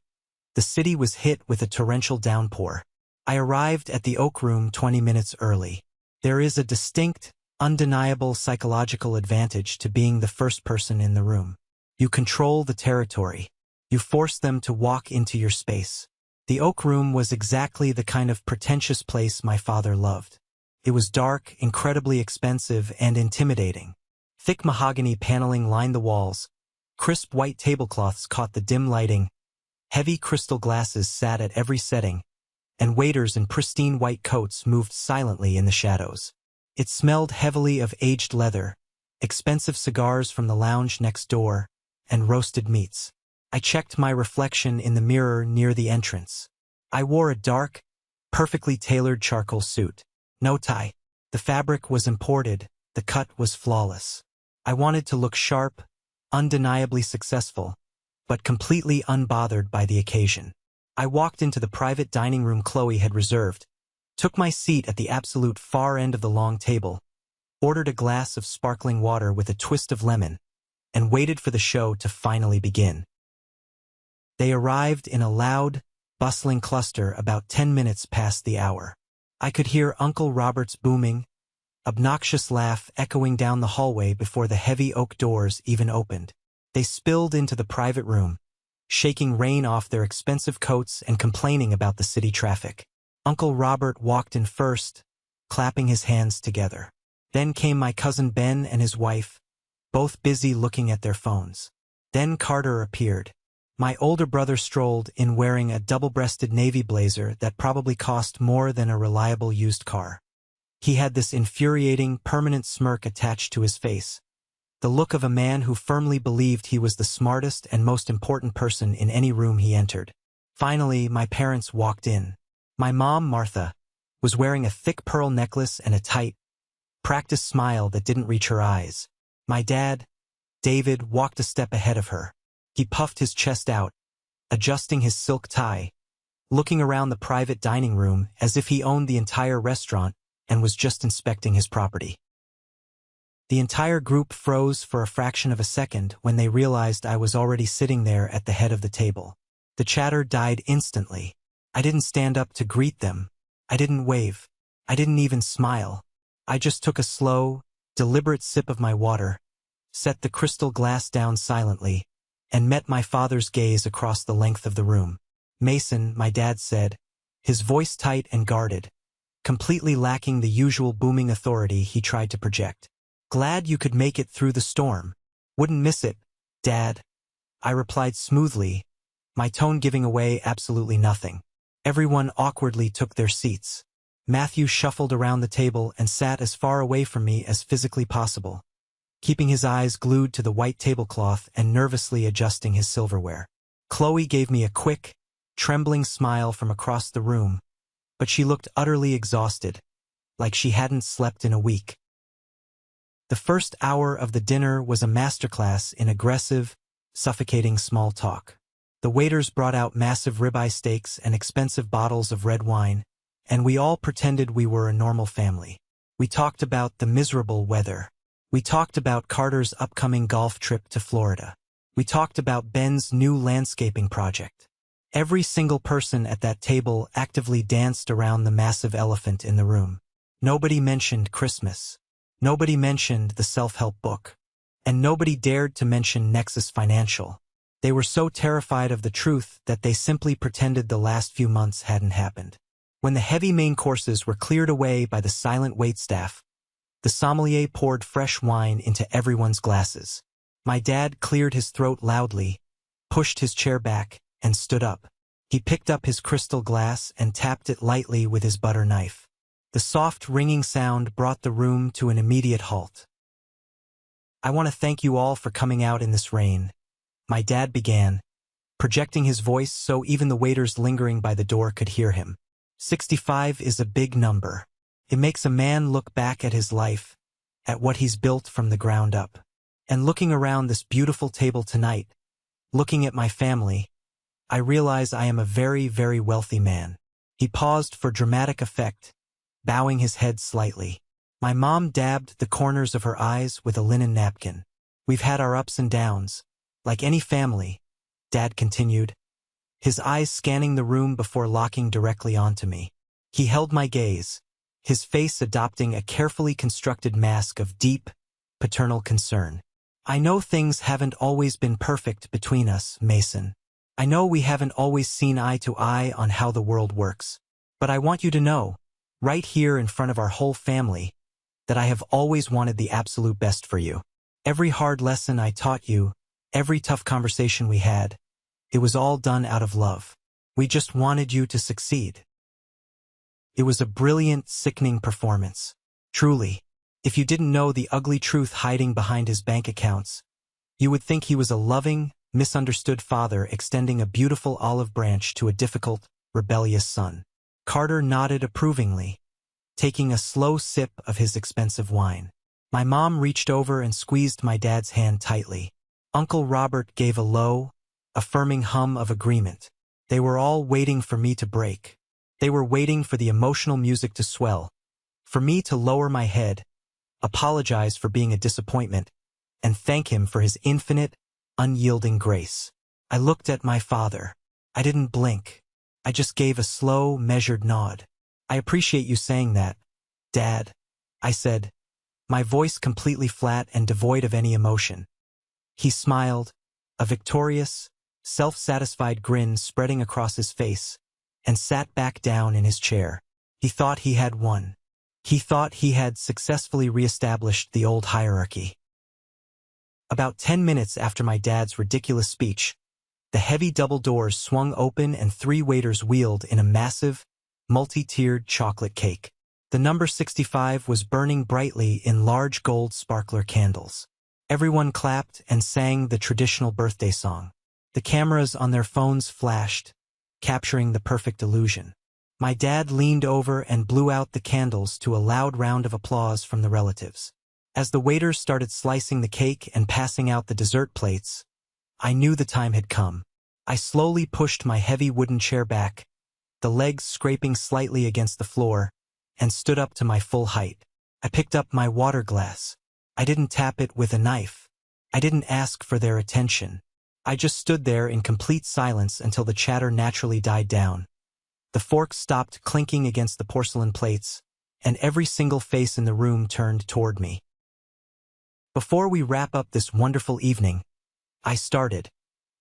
the city was hit with a torrential downpour. I arrived at the Oak Room 20 minutes early. There is a distinct, undeniable psychological advantage to being the first person in the room. You control the territory. You force them to walk into your space. The Oak Room was exactly the kind of pretentious place my father loved. It was dark, incredibly expensive, and intimidating. Thick mahogany paneling lined the walls. Crisp white tablecloths caught the dim lighting. Heavy crystal glasses sat at every setting, and waiters in pristine white coats moved silently in the shadows. It smelled heavily of aged leather, expensive cigars from the lounge next door, and roasted meats. I checked my reflection in the mirror near the entrance. I wore a dark, perfectly tailored charcoal suit. No tie. The fabric was imported, the cut was flawless. I wanted to look sharp, undeniably successful, but completely unbothered by the occasion. I walked into the private dining room Chloe had reserved, took my seat at the absolute far end of the long table, ordered a glass of sparkling water with a twist of lemon, and waited for the show to finally begin. They arrived in a loud, bustling cluster about 10 minutes past the hour. I could hear Uncle Robert's booming, obnoxious laugh echoing down the hallway before the heavy oak doors even opened. They spilled into the private room, shaking rain off their expensive coats and complaining about the city traffic. Uncle Robert walked in first, clapping his hands together. Then came my cousin Ben and his wife, both busy looking at their phones. Then Carter appeared. My older brother strolled in wearing a double-breasted navy blazer that probably cost more than a reliable used car. He had this infuriating, permanent smirk attached to his face, the look of a man who firmly believed he was the smartest and most important person in any room he entered. Finally, my parents walked in. My mom, Martha, was wearing a thick pearl necklace and a tight, practiced smile that didn't reach her eyes. My dad, David, walked a step ahead of her. He puffed his chest out, adjusting his silk tie, looking around the private dining room as if he owned the entire restaurant and was just inspecting his property. The entire group froze for a fraction of a second when they realized I was already sitting there at the head of the table. The chatter died instantly. I didn't stand up to greet them. I didn't wave. I didn't even smile. I just took a slow, deliberate sip of my water, set the crystal glass down silently, and met my father's gaze across the length of the room. "Mason," my dad said, his voice tight and guarded, completely lacking the usual booming authority he tried to project. "Glad you could make it through the storm. Wouldn't miss it, Dad," I replied smoothly, my tone giving away absolutely nothing. Everyone awkwardly took their seats. Matthew shuffled around the table and sat as far away from me as physically possible, keeping his eyes glued to the white tablecloth and nervously adjusting his silverware. Chloe gave me a quick, trembling smile from across the room, but she looked utterly exhausted, like she hadn't slept in a week. The first hour of the dinner was a masterclass in aggressive, suffocating small talk. The waiters brought out massive ribeye steaks and expensive bottles of red wine, and we all pretended we were a normal family. We talked about the miserable weather. We talked about Carter's upcoming golf trip to Florida. We talked about Ben's new landscaping project. Every single person at that table actively danced around the massive elephant in the room. Nobody mentioned Christmas. Nobody mentioned the self-help book. And nobody dared to mention Nexus Financial. They were so terrified of the truth that they simply pretended the last few months hadn't happened. When the heavy main courses were cleared away by the silent waitstaff, the sommelier poured fresh wine into everyone's glasses. My dad cleared his throat loudly, pushed his chair back, and stood up. He picked up his crystal glass and tapped it lightly with his butter knife. The soft ringing sound brought the room to an immediate halt. "I want to thank you all for coming out in this rain," my dad began, projecting his voice so even the waiters lingering by the door could hear him. 65 is a big number. It makes a man look back at his life, at what he's built from the ground up. And looking around this beautiful table tonight, looking at my family, I realize I am a very, very wealthy man. He paused for dramatic effect, bowing his head slightly. My mom dabbed the corners of her eyes with a linen napkin. "We've had our ups and downs, like any family," Dad continued, his eyes scanning the room before locking directly onto me. He held my gaze, his face adopting a carefully constructed mask of deep, paternal concern. "I know things haven't always been perfect between us, Mason. I know we haven't always seen eye to eye on how the world works. But I want you to know, right here in front of our whole family, that I have always wanted the absolute best for you. Every hard lesson I taught you, every tough conversation we had, it was all done out of love. We just wanted you to succeed." It was a brilliant, sickening performance. Truly, if you didn't know the ugly truth hiding behind his bank accounts, you would think he was a loving, misunderstood father extending a beautiful olive branch to a difficult, rebellious son. Carter nodded approvingly, taking a slow sip of his expensive wine. My mom reached over and squeezed my dad's hand tightly. Uncle Robert gave a low, affirming hum of agreement. They were all waiting for me to break. They were waiting for the emotional music to swell, for me to lower my head, apologize for being a disappointment, and thank him for his infinite, unyielding grace. I looked at my father. I didn't blink. I just gave a slow, measured nod. "I appreciate you saying that, Dad," I said, my voice completely flat and devoid of any emotion. He smiled, a victorious, self-satisfied grin spreading across his face, and sat back down in his chair. He thought he had won. He thought he had successfully reestablished the old hierarchy. About 10 minutes after my dad's ridiculous speech, the heavy double doors swung open and 3 waiters wheeled in a massive, multi-tiered chocolate cake. The number 65 was burning brightly in large gold sparkler candles. Everyone clapped and sang the traditional birthday song. The cameras on their phones flashed, capturing the perfect illusion. My dad leaned over and blew out the candles to a loud round of applause from the relatives. As the waiters started slicing the cake and passing out the dessert plates, I knew the time had come. I slowly pushed my heavy wooden chair back, the legs scraping slightly against the floor, and stood up to my full height. I picked up my water glass. I didn't tap it with a knife. I didn't ask for their attention. I just stood there in complete silence until the chatter naturally died down, The forks stopped clinking against the porcelain plates, and every single face in the room turned toward me. Before we wrap up this wonderful evening, I started,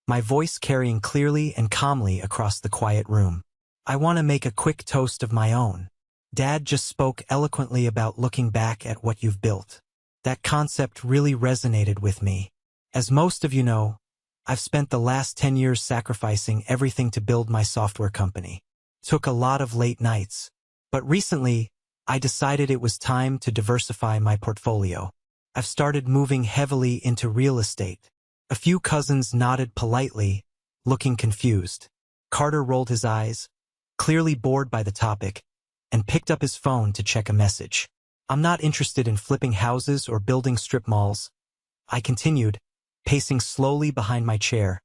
my voice carrying clearly and calmly across the quiet room. I want to make a quick toast of my own. Dad just spoke eloquently about looking back at what you've built. That concept really resonated with me. As most of you know, I've spent the last 10 years sacrificing everything to build my software company. Took a lot of late nights. But recently, I decided it was time to diversify my portfolio. I've started moving heavily into real estate. A few cousins nodded politely, looking confused. Carter rolled his eyes, clearly bored by the topic, and picked up his phone to check a message. I'm not interested in flipping houses or building strip malls. I continued, pacing slowly behind my chair,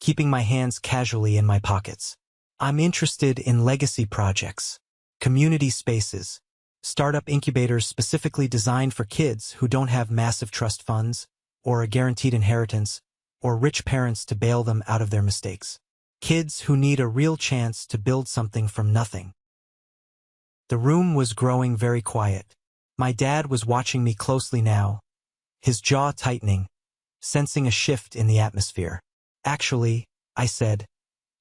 keeping my hands casually in my pockets. I'm interested in legacy projects, community spaces, startup incubators specifically designed for kids who don't have massive trust funds, or a guaranteed inheritance, or rich parents to bail them out of their mistakes. Kids who need a real chance to build something from nothing. The room was growing very quiet. My dad was watching me closely now, his jaw tightening, sensing a shift in the atmosphere. Actually, I said,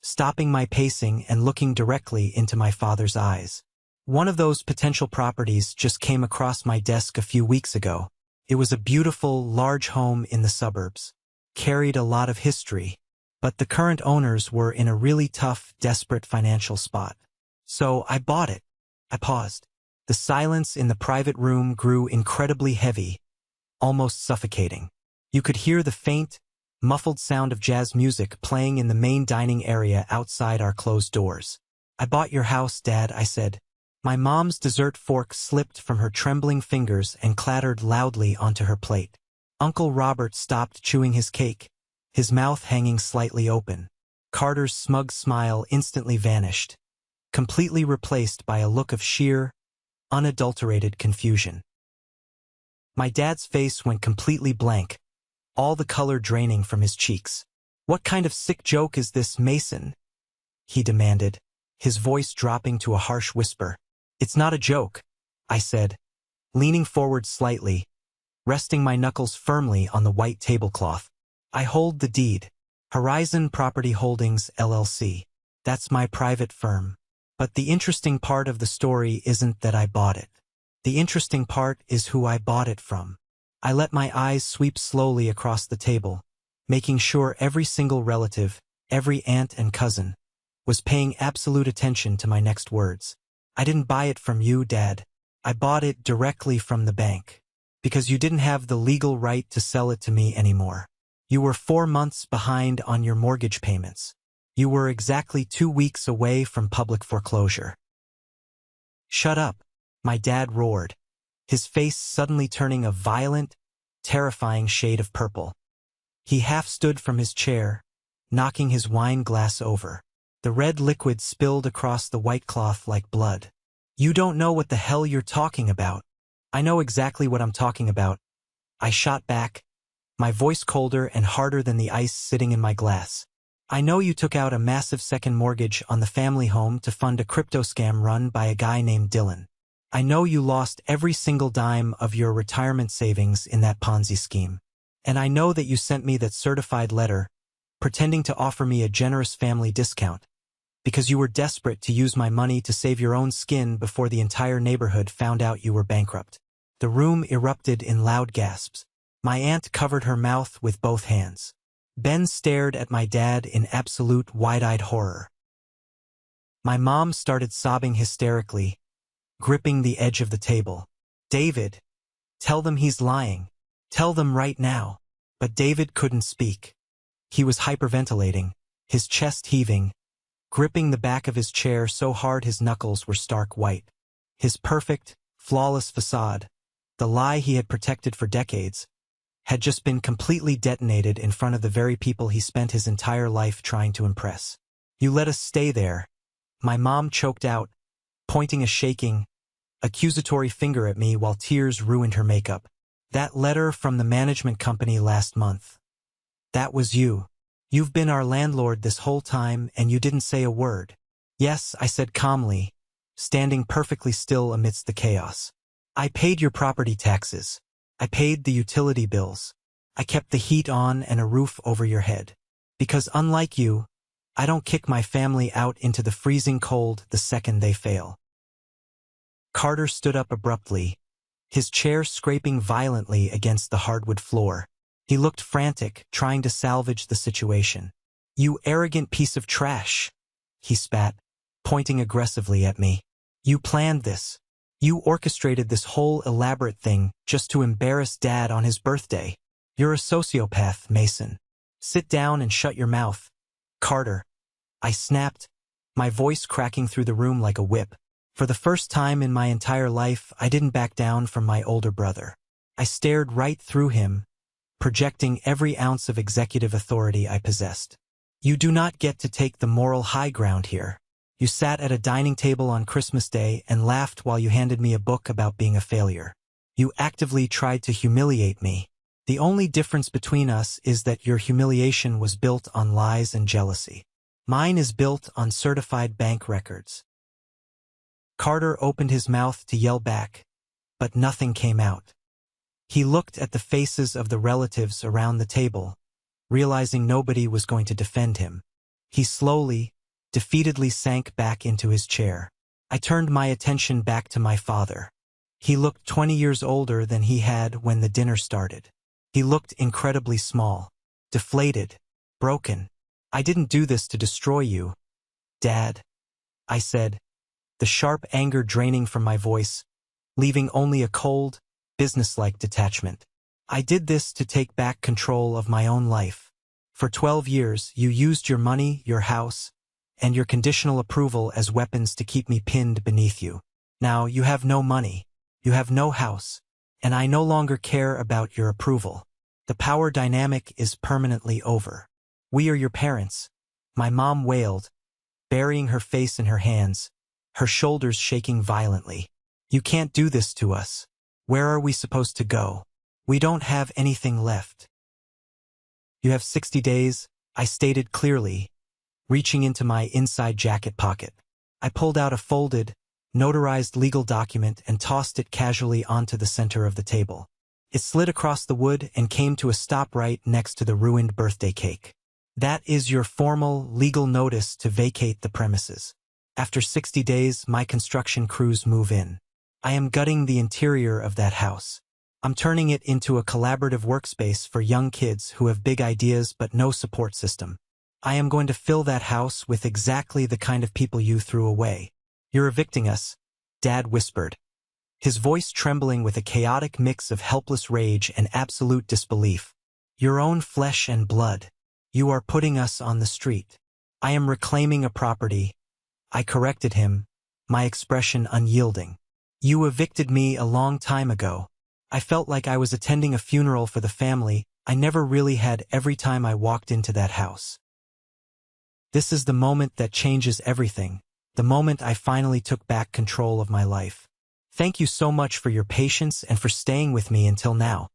stopping my pacing and looking directly into my father's eyes. One of those potential properties just came across my desk a few weeks ago. It was a beautiful, large home in the suburbs. Carried a lot of history, but the current owners were in a really tough, desperate financial spot. So I bought it. I paused. The silence in the private room grew incredibly heavy, almost suffocating. You could hear the faint, muffled sound of jazz music playing in the main dining area outside our closed doors. I bought your house, Dad, I said. My mom's dessert fork slipped from her trembling fingers and clattered loudly onto her plate. Uncle Robert stopped chewing his cake, his mouth hanging slightly open. Carter's smug smile instantly vanished, completely replaced by a look of sheer, unadulterated confusion. My dad's face went completely blank, all the color draining from his cheeks. What kind of sick joke is this, Mason? He demanded, his voice dropping to a harsh whisper. It's not a joke, I said, leaning forward slightly, resting my knuckles firmly on the white tablecloth. I hold the deed. Horizon Property Holdings, LLC. That's my private firm. But the interesting part of the story isn't that I bought it. The interesting part is who I bought it from. I let my eyes sweep slowly across the table, making sure every single relative, every aunt and cousin, was paying absolute attention to my next words. I didn't buy it from you, Dad. I bought it directly from the bank. Because you didn't have the legal right to sell it to me anymore. You were 4 months behind on your mortgage payments. You were exactly 2 weeks away from public foreclosure. Shut up, my dad roared, his face suddenly turning a violent, terrifying shade of purple. He half stood from his chair, knocking his wine glass over. The red liquid spilled across the white cloth like blood. You don't know what the hell you're talking about. I know exactly what I'm talking about. I shot back, my voice colder and harder than the ice sitting in my glass. I know you took out a massive second mortgage on the family home to fund a crypto scam run by a guy named Dylan. I know you lost every single dime of your retirement savings in that Ponzi scheme. And I know that you sent me that certified letter, pretending to offer me a generous family discount, because you were desperate to use my money to save your own skin before the entire neighborhood found out you were bankrupt. The room erupted in loud gasps. My aunt covered her mouth with both hands. Ben stared at my dad in absolute wide-eyed horror. My mom started sobbing hysterically, gripping the edge of the table. David, tell them he's lying. Tell them right now. But David couldn't speak. He was hyperventilating, his chest heaving, gripping the back of his chair so hard his knuckles were stark white. His perfect, flawless facade, the lie he had protected for decades, had just been completely detonated in front of the very people he spent his entire life trying to impress. You let us stay there, my mom choked out, pointing a shaking, accusatory finger at me while tears ruined her makeup. That letter from the management company last month. That was you. You've been our landlord this whole time and you didn't say a word. Yes, I said calmly, standing perfectly still amidst the chaos. I paid your property taxes. I paid the utility bills. I kept the heat on and a roof over your head. Because unlike you, I don't kick my family out into the freezing cold the second they fail. Carter stood up abruptly, his chair scraping violently against the hardwood floor. He looked frantic, trying to salvage the situation. You arrogant piece of trash, he spat, pointing aggressively at me. You planned this. You orchestrated this whole elaborate thing just to embarrass Dad on his birthday. You're a sociopath, Mason. Sit down and shut your mouth. Carter. I snapped, my voice cracking through the room like a whip. For the first time in my entire life, I didn't back down from my older brother. I stared right through him, projecting every ounce of executive authority I possessed. You do not get to take the moral high ground here. You sat at a dining table on Christmas Day and laughed while you handed me a book about being a failure. You actively tried to humiliate me. The only difference between us is that your humiliation was built on lies and jealousy. Mine is built on certified bank records. Carter opened his mouth to yell back, but nothing came out. He looked at the faces of the relatives around the table, realizing nobody was going to defend him. He slowly, defeatedly sank back into his chair. I turned my attention back to my father. He looked 20 years older than he had when the dinner started. He looked incredibly small, deflated, broken. I didn't do this to destroy you, Dad, I said, the sharp anger draining from my voice, leaving only a cold, businesslike detachment. I did this to take back control of my own life. For 12 years, you used your money, your house, and your conditional approval as weapons to keep me pinned beneath you. Now you have no money, you have no house, and I no longer care about your approval. The power dynamic is permanently over. We are your parents, my mom wailed, burying her face in her hands, her shoulders shaking violently. You can't do this to us. Where are we supposed to go? We don't have anything left. You have 60 days, I stated clearly, reaching into my inside jacket pocket. I pulled out a folded, notarized legal document and tossed it casually onto the center of the table. It slid across the wood and came to a stop right next to the ruined birthday cake. That is your formal, legal notice to vacate the premises. After 60 days, my construction crews move in. I am gutting the interior of that house. I'm turning it into a collaborative workspace for young kids who have big ideas but no support system. I am going to fill that house with exactly the kind of people you threw away. You're evicting us, Dad whispered, his voice trembling with a chaotic mix of helpless rage and absolute disbelief. Your own flesh and blood. You are putting us on the street. I am reclaiming a property. I corrected him, my expression unyielding. You evicted me a long time ago. I felt like I was attending a funeral for the family I never really had every time I walked into that house. This is the moment that changes everything, the moment I finally took back control of my life. Thank you so much for your patience and for staying with me until now.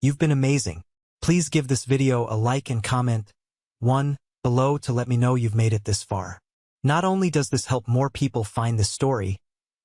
You've been amazing. Please give this video a like and comment one below to let me know you've made it this far. Not only does this help more people find this story,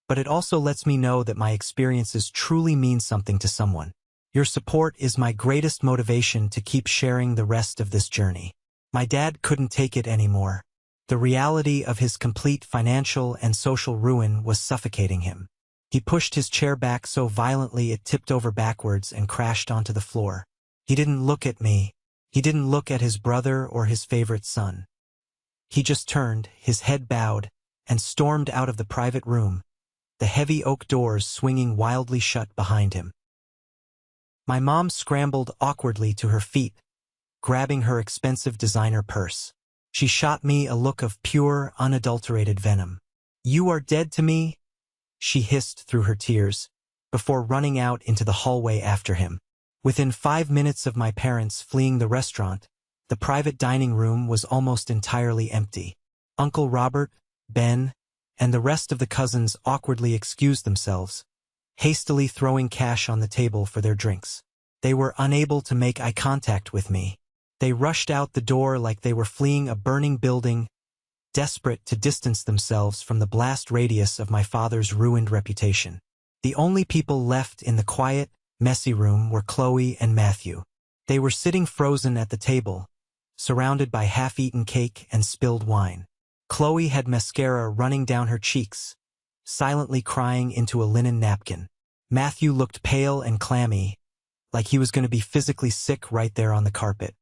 but it also lets me know that my experiences truly mean something to someone. Your support is my greatest motivation to keep sharing the rest of this journey. My dad couldn't take it anymore. The reality of his complete financial and social ruin was suffocating him. He pushed his chair back so violently it tipped over backwards and crashed onto the floor. He didn't look at me. He didn't look at his brother or his favorite son. He just turned, his head bowed, and stormed out of the private room, the heavy oak doors swinging wildly shut behind him. My mom scrambled awkwardly to her feet, grabbing her expensive designer purse. She shot me a look of pure, unadulterated venom. You are dead to me, she hissed through her tears, before running out into the hallway after him. Within 5 minutes of my parents fleeing the restaurant, the private dining room was almost entirely empty. Uncle Robert, Ben, and the rest of the cousins awkwardly excused themselves, hastily throwing cash on the table for their drinks. They were unable to make eye contact with me. They rushed out the door like they were fleeing a burning building, desperate to distance themselves from the blast radius of my father's ruined reputation. The only people left in the quiet, messy room were Chloe and Matthew. They were sitting frozen at the table, surrounded by half-eaten cake and spilled wine. Chloe had mascara running down her cheeks, silently crying into a linen napkin. Matthew looked pale and clammy, like he was going to be physically sick right there on the carpet.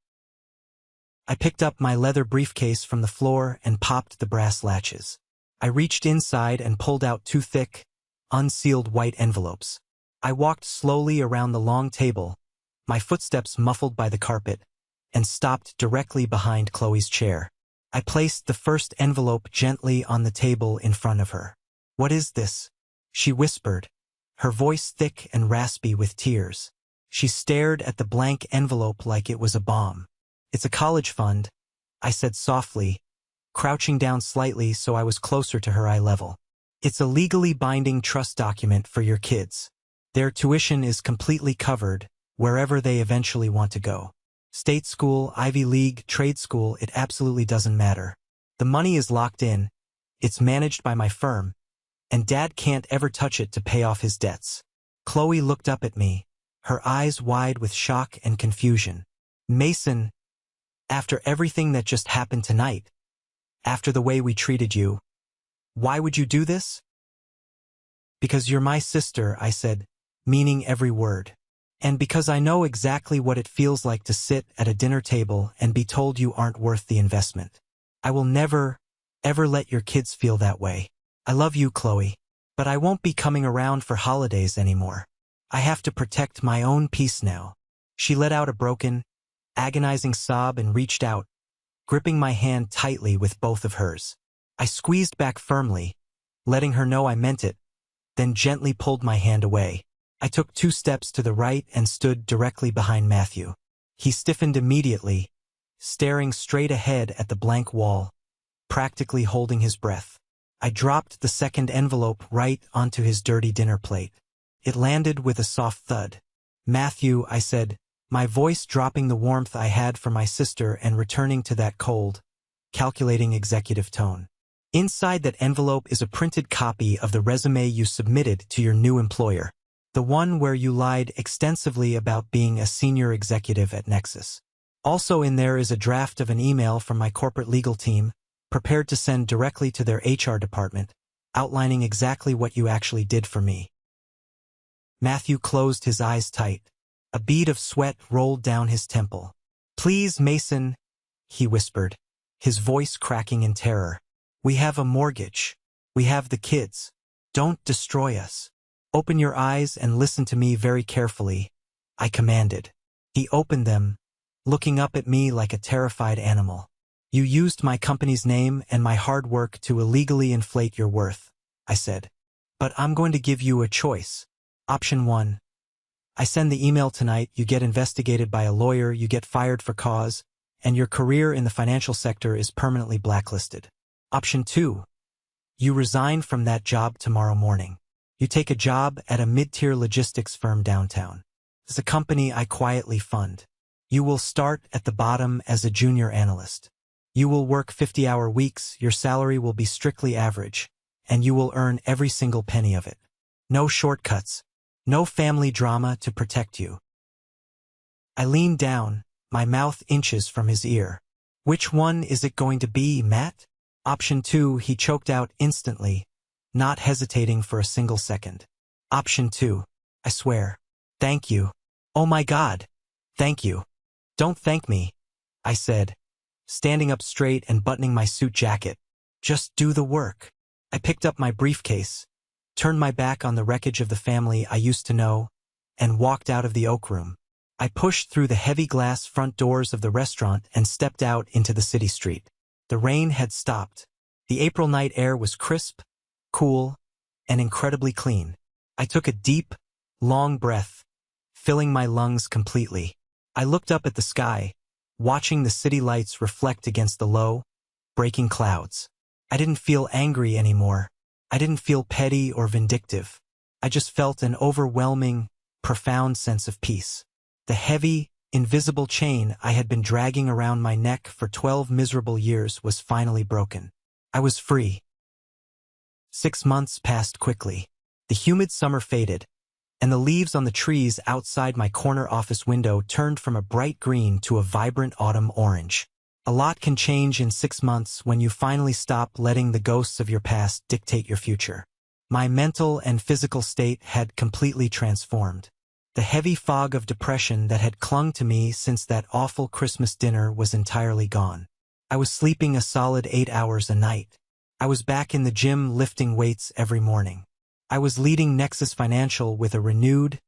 I picked up my leather briefcase from the floor and popped the brass latches. I reached inside and pulled out two thick, unsealed white envelopes. I walked slowly around the long table, my footsteps muffled by the carpet, and stopped directly behind Chloe's chair. I placed the first envelope gently on the table in front of her. "What is this?" she whispered, her voice thick and raspy with tears. She stared at the blank envelope like it was a bomb. "It's a college fund," I said softly, crouching down slightly so I was closer to her eye level. "It's a legally binding trust document for your kids. Their tuition is completely covered, wherever they eventually want to go. State school, Ivy League, trade school, it absolutely doesn't matter. The money is locked in, it's managed by my firm, and Dad can't ever touch it to pay off his debts." Chloe looked up at me, her eyes wide with shock and confusion. "Mason, after everything that just happened tonight, after the way we treated you, why would you do this?" "Because you're my sister," I said, meaning every word. "And because I know exactly what it feels like to sit at a dinner table and be told you aren't worth the investment. I will never, ever let your kids feel that way. I love you, Chloe, but I won't be coming around for holidays anymore. I have to protect my own peace now." She let out a broken, agonizing sob and reached out, gripping my hand tightly with both of hers. I squeezed back firmly, letting her know I meant it, then gently pulled my hand away. I took 2 steps to the right and stood directly behind Matthew. He stiffened immediately, staring straight ahead at the blank wall, practically holding his breath. I dropped the second envelope right onto his dirty dinner plate. It landed with a soft thud. "Matthew," I said, my voice dropping the warmth I had for my sister and returning to that cold, calculating executive tone. "Inside that envelope is a printed copy of the resume you submitted to your new employer. The one where you lied extensively about being a senior executive at Nexus. Also in there is a draft of an email from my corporate legal team, prepared to send directly to their HR department, outlining exactly what you actually did for me." Matthew closed his eyes tight. A bead of sweat rolled down his temple. "Please, Mason," he whispered, his voice cracking in terror. "We have a mortgage. We have the kids. Don't destroy us. Open your eyes and listen to me very carefully," I commanded. He opened them, looking up at me like a terrified animal. "You used my company's name and my hard work to illegally inflate your worth," I said. "But I'm going to give you a choice. Option 1. I send the email tonight, you get investigated by a lawyer, you get fired for cause, and your career in the financial sector is permanently blacklisted. Option 2. You resign from that job tomorrow morning. You take a job at a mid-tier logistics firm downtown. It's a company I quietly fund. You will start at the bottom as a junior analyst. You will work 50-hour weeks, your salary will be strictly average, and you will earn every single penny of it. No shortcuts, no family drama to protect you." I leaned down, my mouth inches from his ear. "Which one is it going to be, Matt?" "Option 2, he choked out instantly, not hesitating for a single second. "Option 2, I swear." "Thank you. Oh my God. Thank you." "Don't thank me," I said, standing up straight and buttoning my suit jacket. "Just do the work." I picked up my briefcase, turned my back on the wreckage of the family I used to know, and walked out of the Oak Room. I pushed through the heavy glass front doors of the restaurant and stepped out into the city street. The rain had stopped. The April night air was crisp, cool, and incredibly clean. I took a deep, long breath, filling my lungs completely. I looked up at the sky, watching the city lights reflect against the low, breaking clouds. I didn't feel angry anymore. I didn't feel petty or vindictive. I just felt an overwhelming, profound sense of peace. The heavy, invisible chain I had been dragging around my neck for 12 miserable years was finally broken. I was free. 6 months passed quickly. The humid summer faded, and the leaves on the trees outside my corner office window turned from a bright green to a vibrant autumn orange. A lot can change in 6 months when you finally stop letting the ghosts of your past dictate your future. My mental and physical state had completely transformed. The heavy fog of depression that had clung to me since that awful Christmas dinner was entirely gone. I was sleeping a solid 8 hours a night. I was back in the gym lifting weights every morning. I was leading Nexus Financial with a renewed,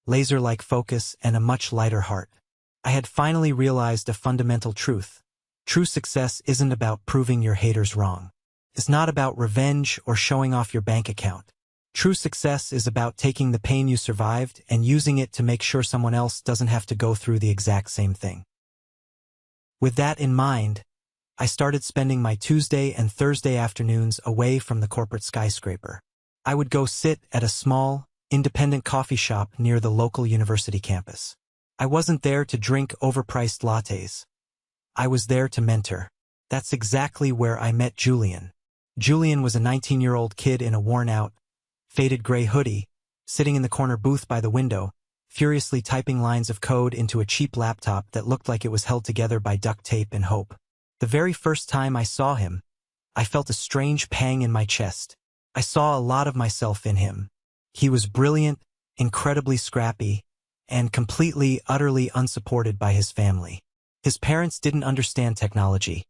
laser-like focus and a much lighter heart. I had finally realized a fundamental truth. True success isn't about proving your haters wrong. It's not about revenge or showing off your bank account. True success is about taking the pain you survived and using it to make sure someone else doesn't have to go through the exact same thing. With that in mind, I started spending my Tuesday and Thursday afternoons away from the corporate skyscraper. I would go sit at a small, independent coffee shop near the local university campus. I wasn't there to drink overpriced lattes. I was there to mentor. That's exactly where I met Julian. Julian was a 19-year-old kid in a worn-out, faded gray hoodie, sitting in the corner booth by the window, furiously typing lines of code into a cheap laptop that looked like it was held together by duct tape and hope. The very first time I saw him, I felt a strange pang in my chest. I saw a lot of myself in him. He was brilliant, incredibly scrappy, and completely, utterly unsupported by his family. His parents didn't understand technology.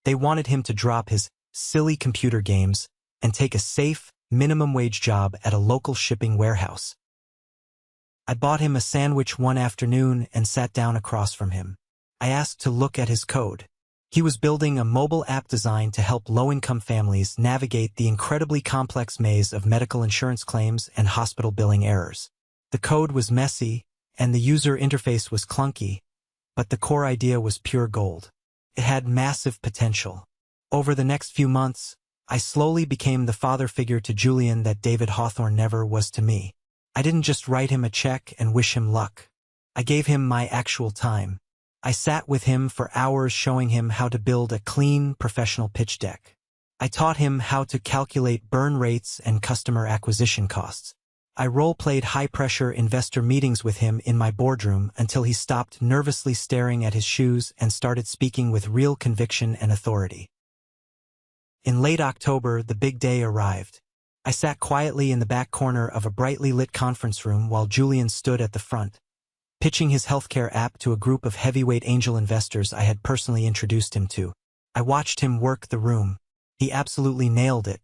They wanted him to drop his silly computer games and take a safe, minimum-wage job at a local shipping warehouse. I bought him a sandwich one afternoon and sat down across from him. I asked to look at his code. He was building a mobile app designed to help low-income families navigate the incredibly complex maze of medical insurance claims and hospital billing errors. The code was messy, and the user interface was clunky, but the core idea was pure gold. It had massive potential. Over the next few months, I slowly became the father figure to Julian that David Hawthorne never was to me. I didn't just write him a check and wish him luck. I gave him my actual time. I sat with him for hours showing him how to build a clean, professional pitch deck. I taught him how to calculate burn rates and customer acquisition costs. I role-played high-pressure investor meetings with him in my boardroom until he stopped nervously staring at his shoes and started speaking with real conviction and authority. In late October, the big day arrived. I sat quietly in the back corner of a brightly lit conference room while Julian stood at the front, pitching his healthcare app to a group of heavyweight angel investors I had personally introduced him to. I watched him work the room. He absolutely nailed it.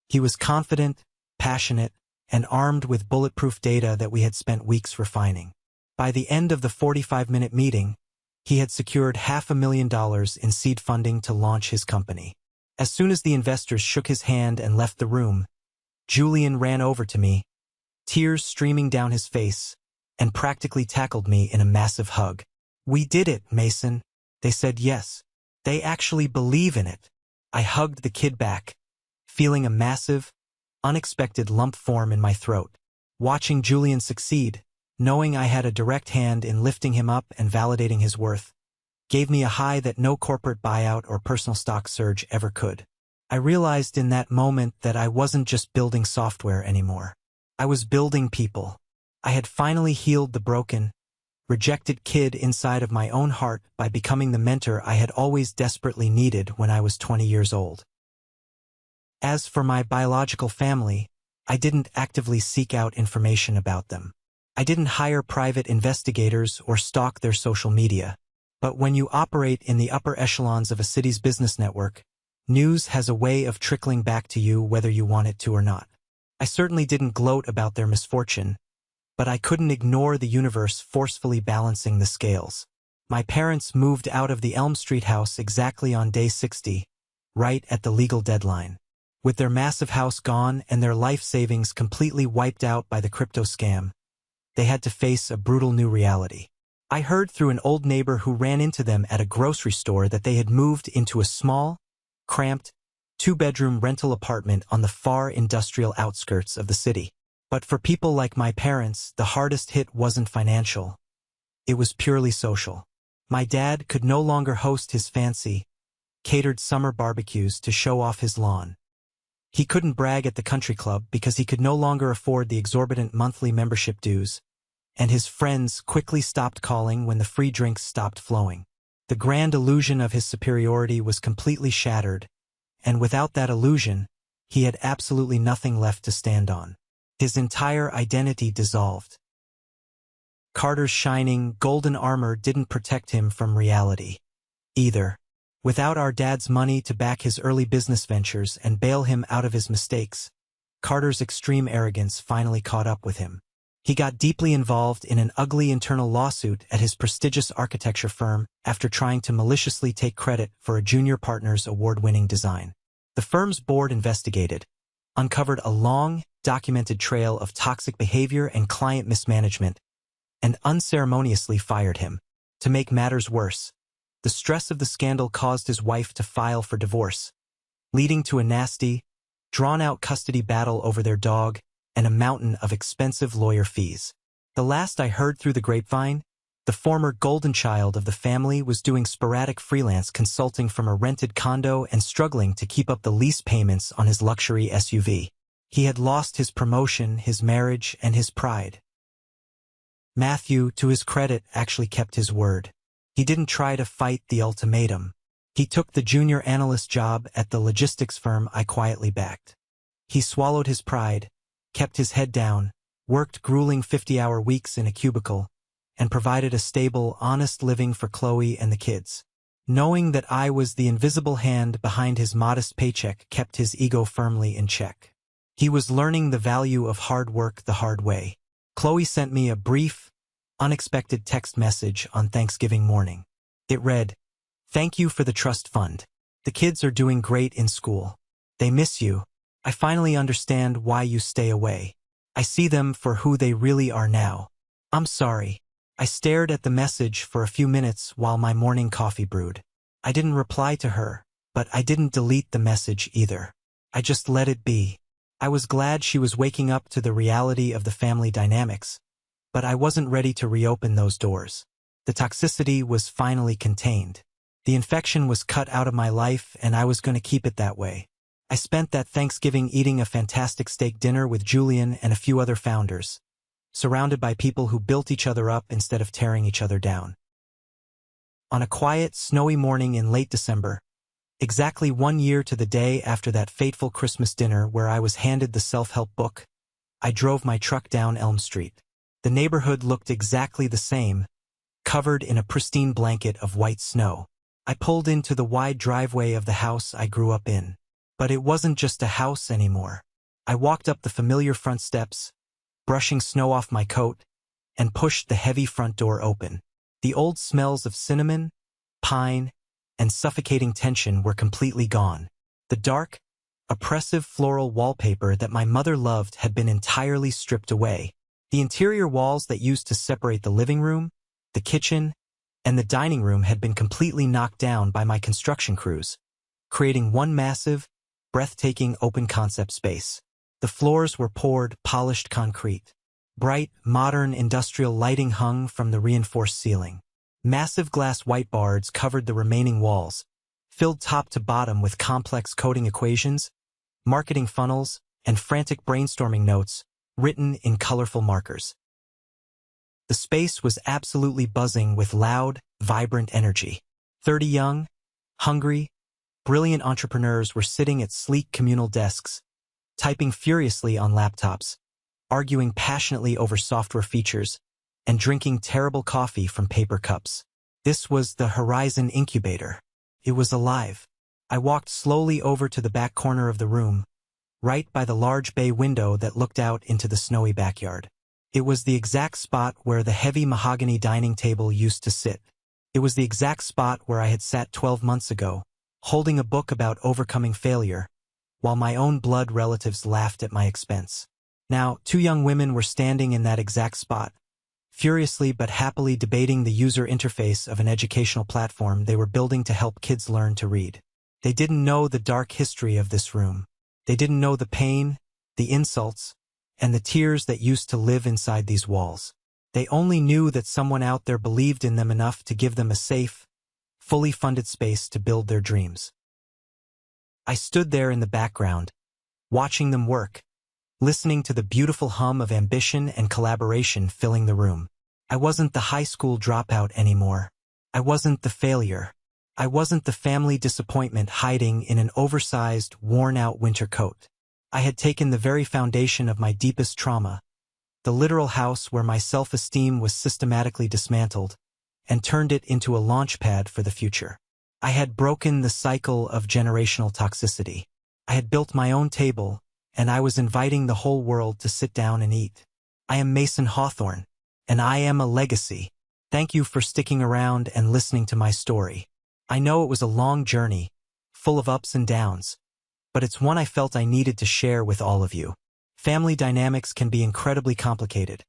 He was confident, passionate, and armed with bulletproof data that we had spent weeks refining. By the end of the 45-minute meeting, he had secured $500,000 in seed funding to launch his company. As soon as the investors shook his hand and left the room, Julian ran over to me, tears streaming down his face, and practically tackled me in a massive hug. "We did it, Mason." They said yes. They actually believe in it. I hugged the kid back, feeling a massive, unexpected lump form in my throat. Watching Julian succeed, knowing I had a direct hand in lifting him up and validating his worth, gave me a high that no corporate buyout or personal stock surge ever could. I realized in that moment that I wasn't just building software anymore. I was building people. I had finally healed the broken, rejected kid inside of my own heart by becoming the mentor I had always desperately needed when I was 20 years old. As for my biological family, I didn't actively seek out information about them. I didn't hire private investigators or stalk their social media. But when you operate in the upper echelons of a city's business network, news has a way of trickling back to you whether you want it to or not. I certainly didn't gloat about their misfortune, but I couldn't ignore the universe forcefully balancing the scales. My parents moved out of the Elm Street house exactly on day 60, right at the legal deadline. With their massive house gone and their life savings completely wiped out by the crypto scam, they had to face a brutal new reality. I heard through an old neighbor who ran into them at a grocery store that they had moved into a small, cramped, 2-bedroom rental apartment on the far industrial outskirts of the city. But for people like my parents, the hardest hit wasn't financial. It was purely social. My dad could no longer host his fancy, catered summer barbecues to show off his lawn. He couldn't brag at the country club because he could no longer afford the exorbitant monthly membership dues, and his friends quickly stopped calling when the free drinks stopped flowing. The grand illusion of his superiority was completely shattered, and without that illusion, he had absolutely nothing left to stand on. His entire identity dissolved. Carter's shining, golden armor didn't protect him from reality either. Without our dad's money to back his early business ventures and bail him out of his mistakes, Carter's extreme arrogance finally caught up with him. He got deeply involved in an ugly internal lawsuit at his prestigious architecture firm after trying to maliciously take credit for a junior partner's award-winning design. The firm's board investigated, uncovered a long, documented trail of toxic behavior and client mismanagement, and unceremoniously fired him. To make matters worse, the stress of the scandal caused his wife to file for divorce, leading to a nasty, drawn-out custody battle over their dog and a mountain of expensive lawyer fees. The last I heard through the grapevine, the former golden child of the family was doing sporadic freelance consulting from a rented condo and struggling to keep up the lease payments on his luxury SUV. He had lost his promotion, his marriage, and his pride. Matthew, to his credit, actually kept his word. He didn't try to fight the ultimatum. He took the junior analyst job at the logistics firm I quietly backed. He swallowed his pride, kept his head down, worked grueling 50-hour weeks in a cubicle, and provided a stable, honest living for Chloe and the kids. Knowing that I was the invisible hand behind his modest paycheck kept his ego firmly in check. He was learning the value of hard work the hard way. Chloe sent me a brief, unexpected text message on Thanksgiving morning. It read, "Thank you for the trust fund. The kids are doing great in school. They miss you. I finally understand why you stay away. I see them for who they really are now. I'm sorry." I stared at the message for a few minutes while my morning coffee brewed. I didn't reply to her, but I didn't delete the message either. I just let it be. I was glad she was waking up to the reality of the family dynamics, but I wasn't ready to reopen those doors. The toxicity was finally contained. The infection was cut out of my life, and I was going to keep it that way. I spent that Thanksgiving eating a fantastic steak dinner with Julian and a few other founders, surrounded by people who built each other up instead of tearing each other down. On a quiet, snowy morning in late December, exactly 1 year to the day after that fateful Christmas dinner where I was handed the self-help book, I drove my truck down Elm Street. The neighborhood looked exactly the same, covered in a pristine blanket of white snow. I pulled into the wide driveway of the house I grew up in. But it wasn't just a house anymore. I walked up the familiar front steps, brushing snow off my coat, and pushed the heavy front door open. The old smells of cinnamon, pine, and suffocating tension were completely gone. The dark, oppressive floral wallpaper that my mother loved had been entirely stripped away. The interior walls that used to separate the living room, the kitchen, and the dining room had been completely knocked down by my construction crews, creating one massive, breathtaking open-concept space. The floors were poured, polished concrete. Bright, modern industrial lighting hung from the reinforced ceiling. Massive glass whiteboards covered the remaining walls, filled top to bottom with complex coding equations, marketing funnels, and frantic brainstorming notes written in colorful markers. The space was absolutely buzzing with loud, vibrant energy. 30 young, hungry, brilliant entrepreneurs were sitting at sleek communal desks, typing furiously on laptops, arguing passionately over software features, and drinking terrible coffee from paper cups. This was the Horizon Incubator. It was alive. I walked slowly over to the back corner of the room, right by the large bay window that looked out into the snowy backyard. It was the exact spot where the heavy mahogany dining table used to sit. It was the exact spot where I had sat 12 months ago, holding a book about overcoming failure, while my own blood relatives laughed at my expense. Now, 2 young women were standing in that exact spot, furiously but happily debating the user interface of an educational platform they were building to help kids learn to read. They didn't know the dark history of this room. They didn't know the pain, the insults, and the tears that used to live inside these walls. They only knew that someone out there believed in them enough to give them a safe, fully funded space to build their dreams. I stood there in the background, watching them work, listening to the beautiful hum of ambition and collaboration filling the room. I wasn't the high school dropout anymore. I wasn't the failure. I wasn't the family disappointment hiding in an oversized, worn-out winter coat. I had taken the very foundation of my deepest trauma, the literal house where my self-esteem was systematically dismantled, and turned it into a launchpad for the future. I had broken the cycle of generational toxicity. I had built my own table, and I was inviting the whole world to sit down and eat. I am Mason Hawthorne, and I am a legacy. Thank you for sticking around and listening to my story. I know it was a long journey, full of ups and downs, but it's one I felt I needed to share with all of you. Family dynamics can be incredibly complicated,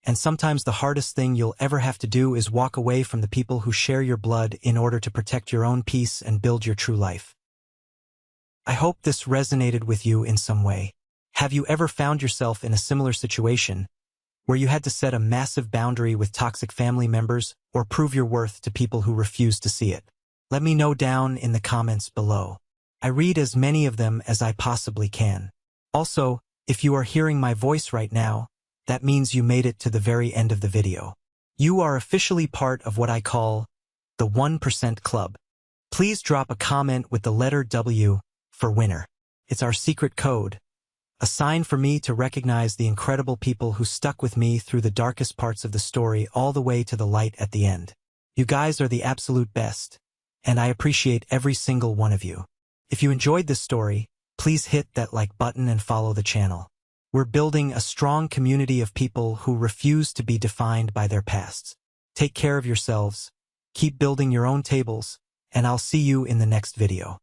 and sometimes the hardest thing you'll ever have to do is walk away from the people who share your blood in order to protect your own peace and build your true life. I hope this resonated with you in some way. Have you ever found yourself in a similar situation, where you had to set a massive boundary with toxic family members or prove your worth to people who refuse to see it? Let me know down in the comments below. I read as many of them as I possibly can. Also, if you are hearing my voice right now, that means you made it to the very end of the video. You are officially part of what I call the 1% Club. Please drop a comment with the letter W for winner. It's our secret code, a sign for me to recognize the incredible people who stuck with me through the darkest parts of the story all the way to the light at the end. You guys are the absolute best, and I appreciate every single one of you. If you enjoyed this story, please hit that like button and follow the channel. We're building a strong community of people who refuse to be defined by their pasts. Take care of yourselves, keep building your own tables, and I'll see you in the next video.